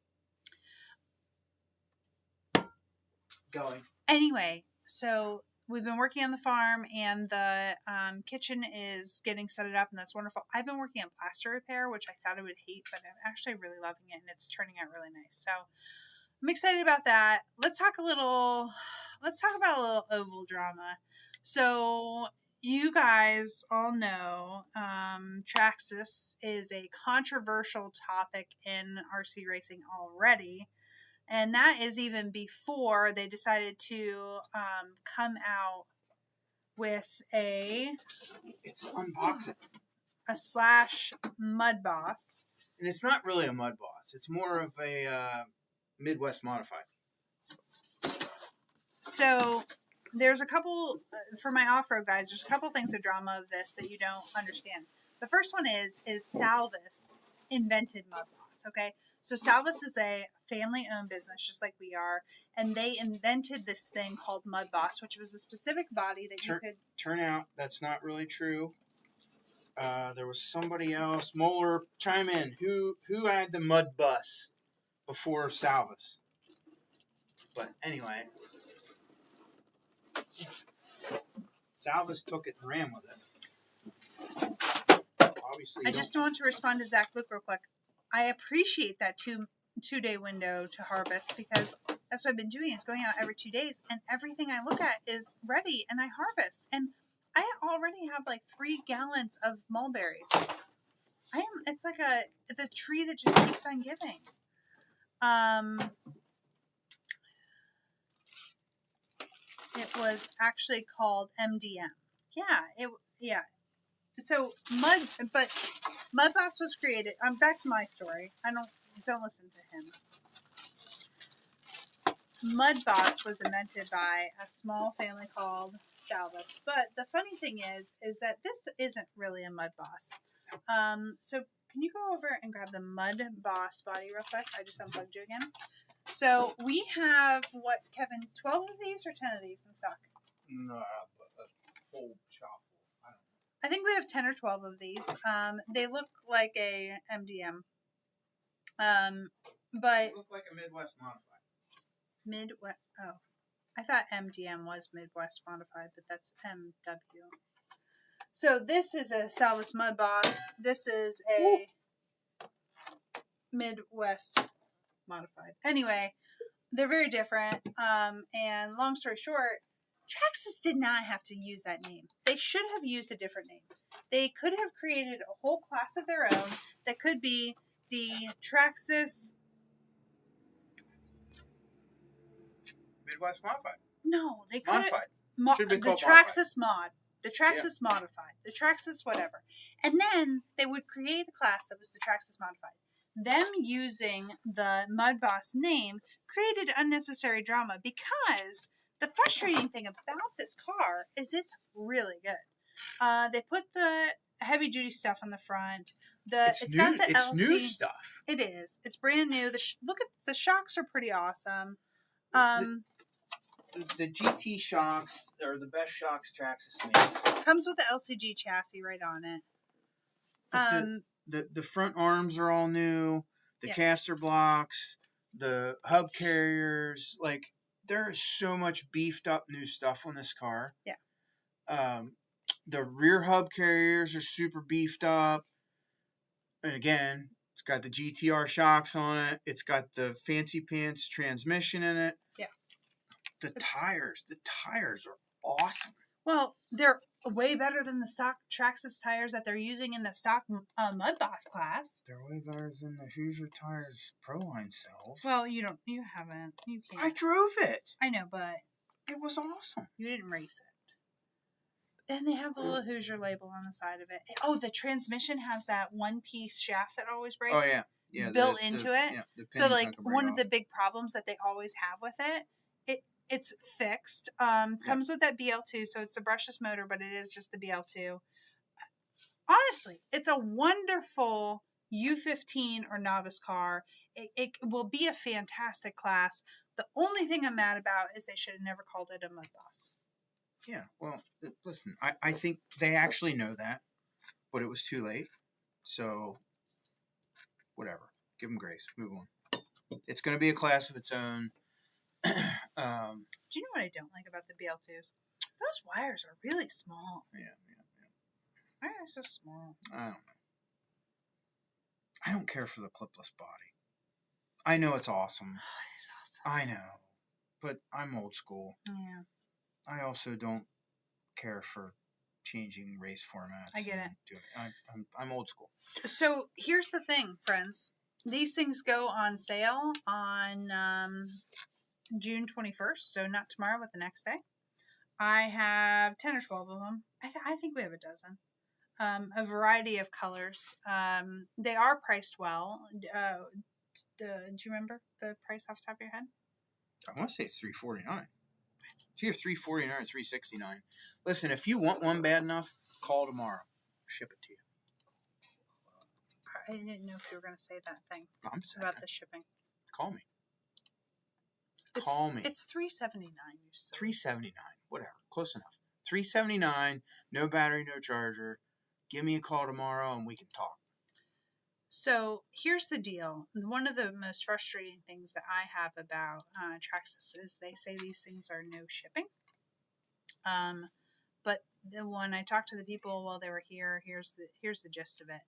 Going. Anyway, so we've been working on the farm, and the kitchen is getting set up, and that's wonderful. I've been working on plaster repair, which I thought I would hate, but I'm actually really loving it, and it's turning out really nice. So I'm excited about that. Let's talk about a little oval drama. So... You guys all know Trackside is a controversial topic in RC racing already. And that is even before they decided to come out with a... It's unboxing. a slash mud boss. And it's not really a mud boss. It's more of a Midwest modified. So there's a couple, for my off-road guys, there's a couple things of drama of this that you don't understand. The first one is Salvis invented mud boss, okay? So Salvis is a family-owned business, just like we are, and they invented this thing called Mud Boss, which was a specific body that you could... Turn out that's not really true. There was somebody else. Moeller, chime in. Who had the Mud Bus before Salvis? But anyway, Salvis took it and ran with it. Obviously, I just want to respond to Zach Luke real quick. I appreciate that two-day window to harvest, because that's what I've been doing, is going out every 2 days, and everything I look at is ready, and I harvest. And I already have like 3 gallons of mulberries. It's like the tree that just keeps on giving. It was actually called MDM. Yeah. So Mud Boss was created. Back to my story. Don't listen to him. Mud Boss was invented by a small family called Salvis. But the funny thing is that this isn't really a Mud Boss. So can you go over and grab the Mud Boss body real quick? I just unplugged you again. So we have, what, Kevin, 12 of these or 10 of these in stock? No, a whole shop. I think we have 10 or 12 of these. They look like a MDM. But they look like a Midwest modified. Oh, I thought MDM was Midwest modified, but that's MW. So this is a Salvis Mud Boss. This is a Midwest modified. Anyway, they're very different. And long story short, Traxxas did not have to use that name. They should have used a different name. They could have created a whole class of their own that could be the Traxxas Midwest modified. No, they could modified. Should be called the Traxxas mod. The Traxxas modified. The Traxxas whatever. And then they would create a class that was the Traxxas modified. Them using the Mud Boss name created unnecessary drama, because the frustrating thing about this car is it's really good. They put the heavy duty stuff on the front. It's got the LC. New stuff. It is. It's brand new. Look at the shocks are pretty awesome. The GT shocks are the best shocks Traxxas makes. Comes with the LCG chassis right on it. The front arms are all new. The caster blocks, the hub carriers, like there is so much beefed up new stuff on this car. Yeah. The rear hub carriers are super beefed up. And again, it's got the GTR shocks on it. It's got the fancy pants transmission in it. Yeah. The tires are awesome. Well, they're way better than the stock Traxxas tires that they're using in the stock Mud Boss class. They're way better than the Hoosier Tires Pro Line sells. Well, you haven't. You can't. I drove it. I know, but it was awesome. You didn't race it. And they have the little Hoosier label on the side of it. Oh, the transmission has that one-piece shaft that always breaks. Oh, yeah. Yeah, built into it. Yeah, so, like, one of the big problems that they always have with it's fixed. Comes with that BL2, so it's the brushless motor, but it is just the BL2. Honestly, it's a wonderful U15 or novice car. It will be a fantastic class. The only thing I'm mad about is they should have never called it a Mud Boss. Yeah, well, listen, I think they actually know that, but it was too late. So, whatever. Give them grace. Move on. It's going to be a class of its own. Do you know what I don't like about the BL2s? Those wires are really small. Yeah. Why are they so small? I don't know. I don't care for the clipless body. I know it's awesome. It's awesome. I know. But I'm old school. Yeah. I also don't care for changing race formats. I get it. I'm old school. So here's the thing, friends. These things go on sale on June 21st, so not tomorrow, but the next day. I have 10 or 12 of them. I think we have a dozen. a variety of colors. They are priced well. Do you remember the price off the top of your head? I want to say it's $349. It's either $349 or $369. Listen, if you want one bad enough, call tomorrow. Ship it to you. I didn't know if you were going to say that thing. I'm saying about the shipping. Call me. Call me. It's $379. $379. Whatever. Close enough. $379. No battery, no charger. Give me a call tomorrow and we can talk. So here's the deal. One of the most frustrating things that I have about Trackside is they say these things are no shipping. But when I talked to the people while they were here, here's the gist of it.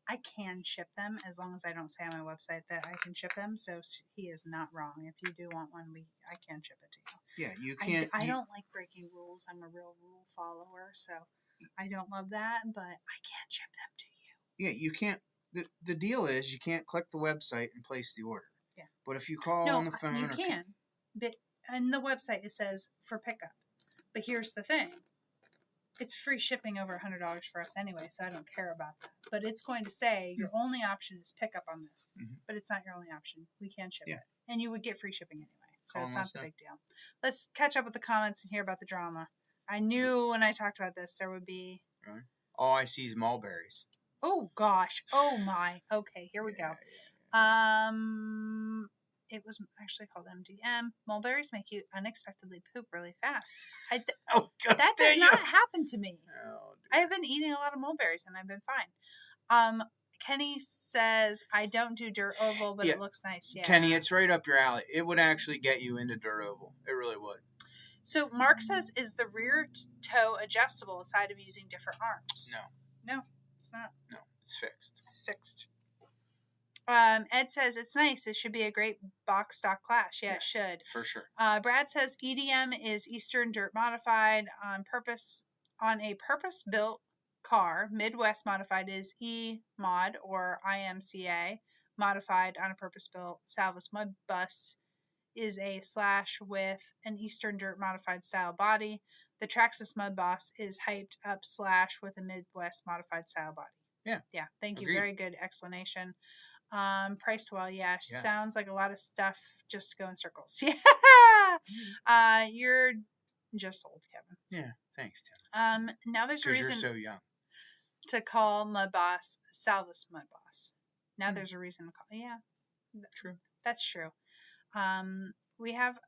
I can ship them as long as I don't say on my website that I can ship them. So he is not wrong. If you do want one, I can ship it to you. Yeah, you can't. I don't like breaking rules. I'm a real rule follower, so I don't love that. But I can ship them to you. Yeah, you can't. The deal is you can't click the website and place the order. Yeah. But if you call on the phone, you can. But on the website it says for pickup. But here's the thing. It's free shipping over $100 for us anyway, so I don't care about that. But it's going to say your only option is pickup on this. Mm-hmm. But it's not your only option. We can ship it. And you would get free shipping anyway. So it's not the big deal. Let's catch up with the comments and hear about the drama. I knew when I talked about this there would be... Right. All I see is mulberries. Oh, gosh. Oh, my. Okay, here we go. It was actually called MDM. Mulberries make you unexpectedly poop really fast. That does not happen to me. Oh, I have been eating a lot of mulberries and I've been fine. Kenny says, I don't do dirt oval, but it looks nice. Yeah. Kenny, it's right up your alley. It would actually get you into dirt oval. It really would. So Mark says, is the rear toe adjustable aside of using different arms? No, it's not. No, it's fixed. It's fixed. Ed says, it's nice. It should be a great box stock class. Yeah, yes, it should. For sure. Brad says, EDM is Eastern Dirt modified on a purpose-built car. Midwest modified is E-Mod or IMCA. Modified on a purpose-built Salvus mud bus is a slash with an Eastern Dirt modified style body. The Traxxas mud boss is hyped up slash with a Midwest modified style body. Yeah. Yeah. Thank you. Agreed. Very good explanation. Priced well, yeah. Yes. Sounds like a lot of stuff just to go in circles. Yeah. You're just old, Kevin. Yeah, thanks, Tim. Now there's a reason you're so young to call Mud Boss Salvus Mud Boss. Now there's a reason to call. Yeah, true. That's true. We have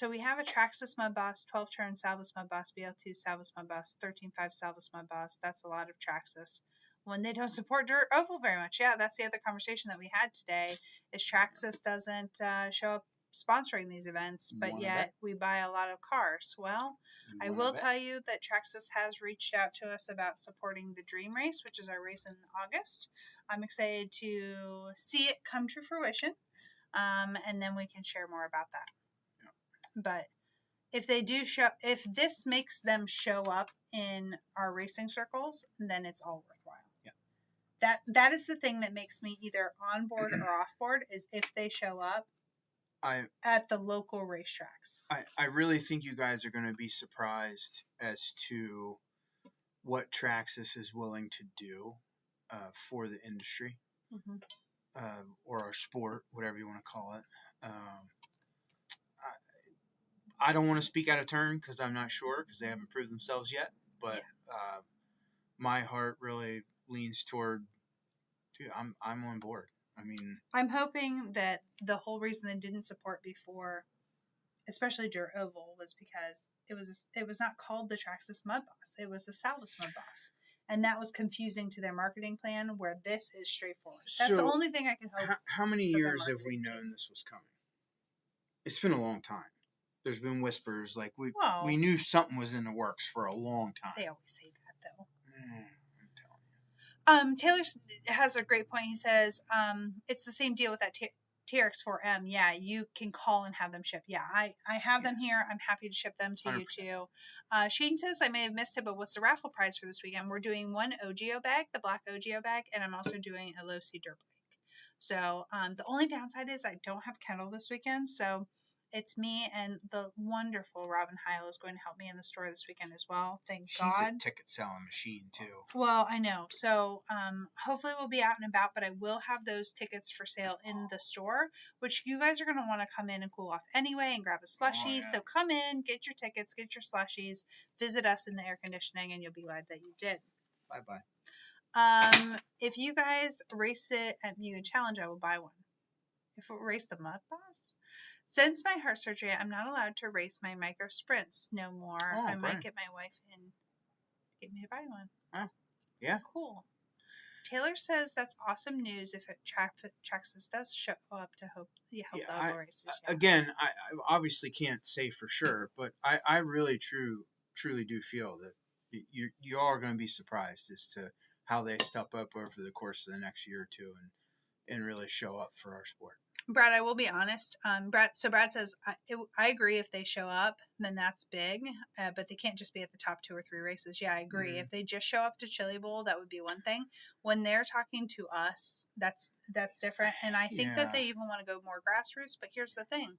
a Traxxas Mud Boss, 12-turn Salvus Mud Boss, BL2 Salvus Mud Boss, 13.5 Salvus Mud Boss. That's a lot of Traxxas. When they don't support dirt oval very much. Yeah, that's the other conversation that we had today, is Traxxas doesn't show up sponsoring these events, but yet we buy a lot of cars. Well, I will tell you that Traxxas has reached out to us about supporting the Dream Race, which is our race in August. I'm excited to see it come to fruition, and then we can share more about that. Yeah. But if they do if this makes them show up in our racing circles, then it's all worthwhile. That is the thing that makes me either on board or off board, is if they show up at the local racetracks. I really think you guys are going to be surprised as to what Traxxas is willing to do for the industry, or our sport, whatever you want to call it. I don't want to speak out of turn because I'm not sure, because they haven't proved themselves yet, but my heart really leans toward, dude, I'm on board. I mean, I'm hoping that the whole reason they didn't support before, especially Dirt Oval, was because it was not called the Traxxas Mud Boss. It was the Salvus Mud Boss. And that was confusing to their marketing plan, where this is straightforward. That's the only thing I can hope. How many years have we known this was coming? It's been a long time. There's been whispers, like we knew something was in the works for a long time. They always say that, though. I'm telling you. Taylor has a great point. He says, it's the same deal with that TRX4M. Yeah, you can call and have them shipped. Yeah, I have them here. I'm happy to ship them to 100%. You too. Shane says, I may have missed it, but what's the raffle prize for this weekend? We're doing one OGO bag, the black OGO bag, and I'm also doing a low C dirt bike. So the only downside is I don't have Kendall this weekend, so It's me, and the wonderful Robin Heil is going to help me in the store this weekend as well. Thank She's God. She's a ticket selling machine too. Well, I know. So hopefully we'll be out and about, but I will have those tickets for sale in the store, which you guys are going to want to come in and cool off anyway and grab a slushie. Oh, yeah. So come in, get your tickets, get your slushies, visit us in the air conditioning, and you'll be glad that you did. Bye-bye. If you guys race it at Mugen Challenge, I will buy one. If we race the Mud Boss. Since my heart surgery, I'm not allowed to race my micro sprints no more. Oh, I might get my wife and get me to buy one. Oh, yeah. Cool. Taylor says that's awesome news if it Trackside does show up to help the oval races. Yeah. Again, I obviously can't say for sure, but I really truly do feel that you all are going to be surprised as to how they step up over the course of the next year or two and really show up for our sport. Brad, I will be honest. Brad says, I agree if they show up, then that's big, but they can't just be at the top 2 or 3 races. Yeah, I agree. Mm-hmm. If they just show up to Chili Bowl, that would be one thing. When they're talking to us, that's different. And I think that they even want to go more grassroots, but here's the thing.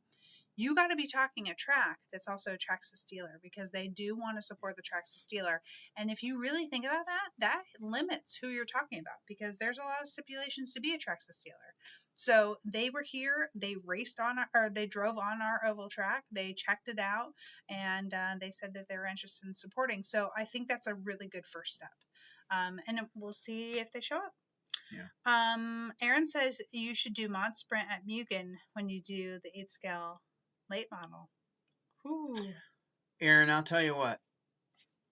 You got to be talking a track that's also a Trackside dealer, because they do want to support the Trackside dealer. And if you really think about that limits who you're talking about, because there's a lot of stipulations to be a Trackside dealer. So they were here, they raced on they drove on our oval track, they checked it out, and they said that they were interested in supporting. So I think that's a really good first step. And we'll see if they show up. Yeah. Aaron says you should do mod sprint at Mugen when you do the 8 scale late model. Ooh. Aaron, I'll tell you what.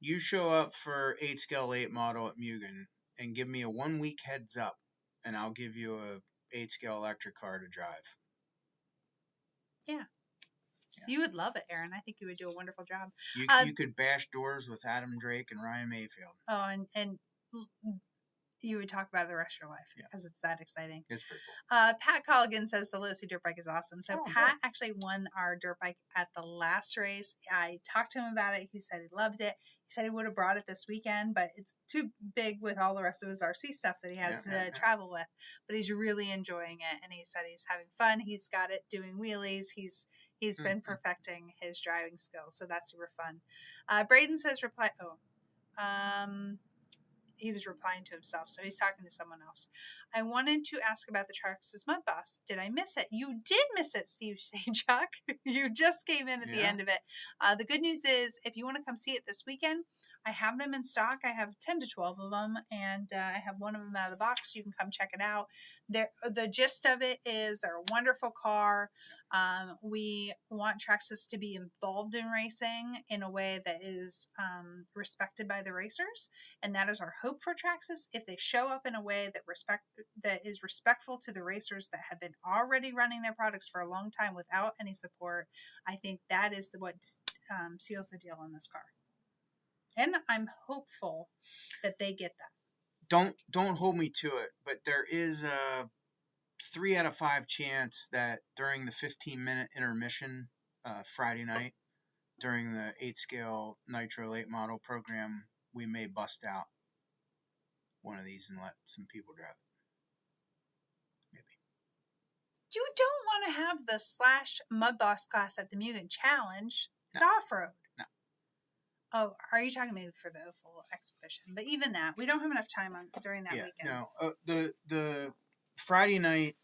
You show up for 8 scale late model at Mugen and give me a 1 week heads up, and I'll give you a 8 scale electric car to drive. Yeah. You would love it, Aaron. I think you would do a wonderful job. You could bash doors with Adam Drake and Ryan Mayfield. Oh, and you would talk about it the rest of your life because it's that exciting. It's pretty cool. Pat Colligan says the Losi dirt bike is awesome. So Pat actually won our dirt bike at the last race. I talked to him about it. He said he loved it. He said he would have brought it this weekend, but it's too big with all the rest of his RC stuff that he has to travel with. But he's really enjoying it, and he said he's having fun. He's got it doing wheelies. He's been perfecting his driving skills, so that's super fun. Braden says he was replying to himself, so he's talking to someone else. I wanted to ask about the Trackside Mud Boss. Did I miss it? You did miss it, Steve Chuck. You just came in at the end of it. The good news is, if you want to come see it this weekend, I have them in stock. I have 10 to 12 of them, and I have one of them out of the box. You can come check it out. The gist of it is they're a wonderful car. We want Trackside to be involved in racing in a way that is respected by the racers, and that is our hope for Trackside. If they show up in a way that is respectful to the racers that have been already running their products for a long time without any support, I think that is what seals the deal on this car. And I'm hopeful that they get that. Don't hold me to it, but there is a 3 out of 5 chance that during the 15-minute intermission Friday night during the 8 scale Nitro late model program, we may bust out one of these and let some people drive it. Maybe. You don't want to have the slash Mud Boss class at the Mugen Challenge. It's off-road. No. Oh, are you talking maybe for the full exhibition? But even that, we don't have enough time during that weekend. No, the Friday night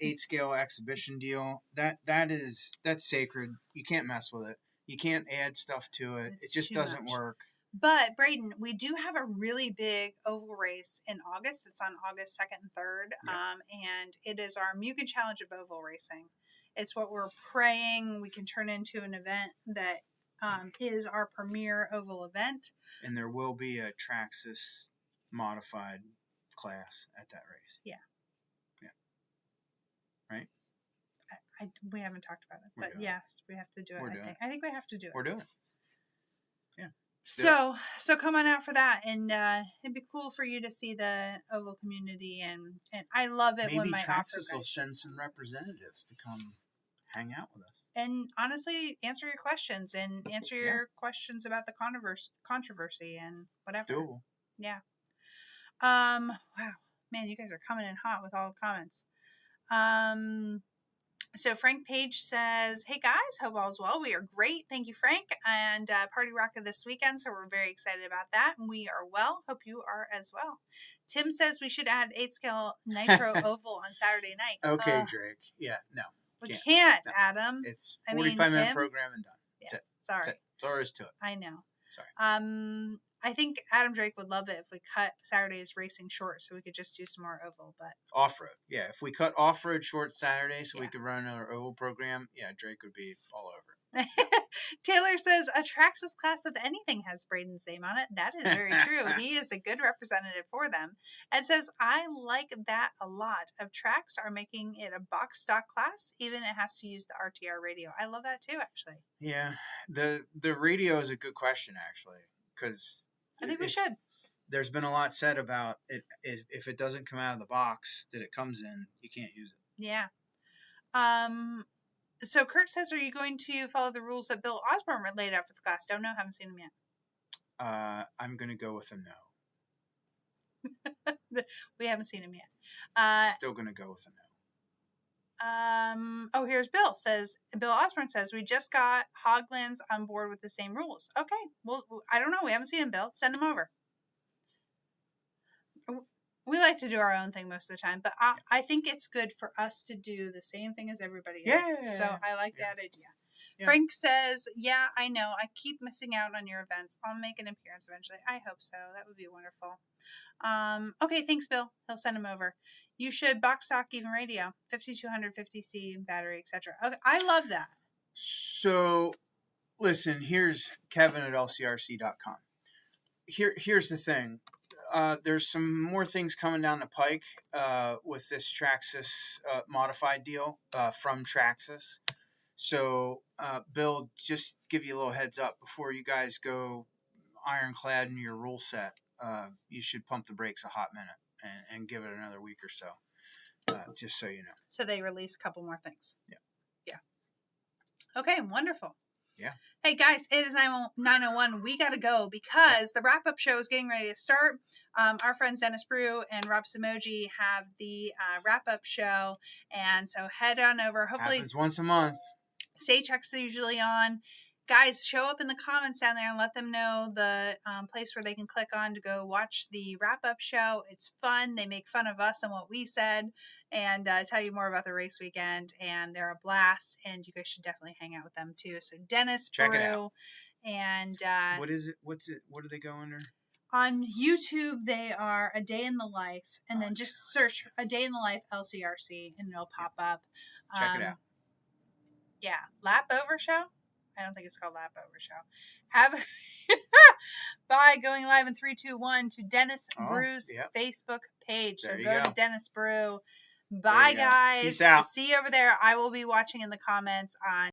8 scale exhibition deal, that's sacred. You can't mess with it. You can't add stuff to it. It just doesn't work. But Braden, we do have a really big oval race in August. It's on August 2nd and 3rd, and it is our Mugen Challenge of oval racing. It's what we're praying we can turn into an event that is our premier oval event. And there will be a Trackside modified class at that race. Yeah. Right? We haven't talked about it, but yes, we have to do it. I think we have to do it. We're doing it. Yeah. So come on out for that, and it'd be cool for you to see the oval community, and I love it when my Trackside will send some representatives to come hang out with us, and honestly answer your questions your questions about the controversy and whatever. It's doable. Yeah. Wow, man, you guys are coming in hot with all the comments. So Frank Page says, hey guys, hope all's well. We are great. Thank you, Frank. And Party Rock this weekend, so we're very excited about that. And we are well. Hope you are as well. Tim says we should add 8-scale Nitro Oval on Saturday night. Okay, Drake. Yeah, no. We can't, no. Adam. It's 45-minute program and done. That's it. Sorry. That's it. That's all there is to it. I know. Sorry. I think Adam Drake would love it if we cut Saturday's racing short so we could just do some more oval. But off-road. Yeah, if we cut off-road short Saturday so we could run another oval program, yeah, Drake would be all over it. Taylor says, a Traxxas class of anything has Braden's name on it. That is very true. He is a good representative for them. And says, I like that a lot. Of Trax are making it a box stock class. Even it has to use the RTR radio. I love that too, actually. Yeah, the radio is a good question, actually, because I think we should. There's been a lot said about it. If it doesn't come out of the box that it comes in, you can't use it. Yeah. So Kurt says, are you going to follow the rules that Bill Osborne laid out for the class? Don't know. Haven't seen them yet. I'm going to go with a no. We haven't seen him yet. Still going to go with a no. Oh, here's Bill. Bill Osborne says, we just got Hoglands on board with the same rules. Okay. Well, I don't know. We haven't seen him, Bill. Send him over. We like to do our own thing most of the time, but I think it's good for us to do the same thing as everybody else. Yeah. So I like that idea. Yeah. Frank says, yeah, I know. I keep missing out on your events. I'll make an appearance eventually. I hope so. That would be wonderful. Okay, thanks, Bill. He'll send him over. You should box stock even radio, 5250C battery, etc. Okay, I love that. So, listen, here's Kevin at LCRC.com. Here's the thing. There's some more things coming down the pike with this Traxxas modified deal from Traxxas. So, Bill, just give you a little heads up before you guys go ironclad in your rule set. You should pump the brakes a hot minute and give it another week or so, just so you know. So they release a couple more things. Yeah. Okay, wonderful. Yeah. Hey guys, it is 9:01. We got to go because the wrap-up show is getting ready to start. Our friends Dennis Brew and Rob Samoji have the wrap-up show, and so head on over. Hopefully, happens once a month. State checks are usually on. Guys, show up in the comments down there and let them know the place where they can click on to go watch the wrap-up show. It's fun. They make fun of us and what we said and tell you more about the race weekend. And they're a blast, and you guys should definitely hang out with them too. So Dennis Check Brew it out. And what is it? What's it? What do they go under? On YouTube, they are A Day in the Life, and then just search A Day in the Life LCRC, and it'll pop up. Check it out. Yeah, Lap Over Show. I don't think it's called Lap Over Show. Have by going live in 3, 2, 1 to Dennis Brew's Facebook page. So go to Dennis Brew. Bye, guys. Peace out. See you over there. I will be watching in the comments on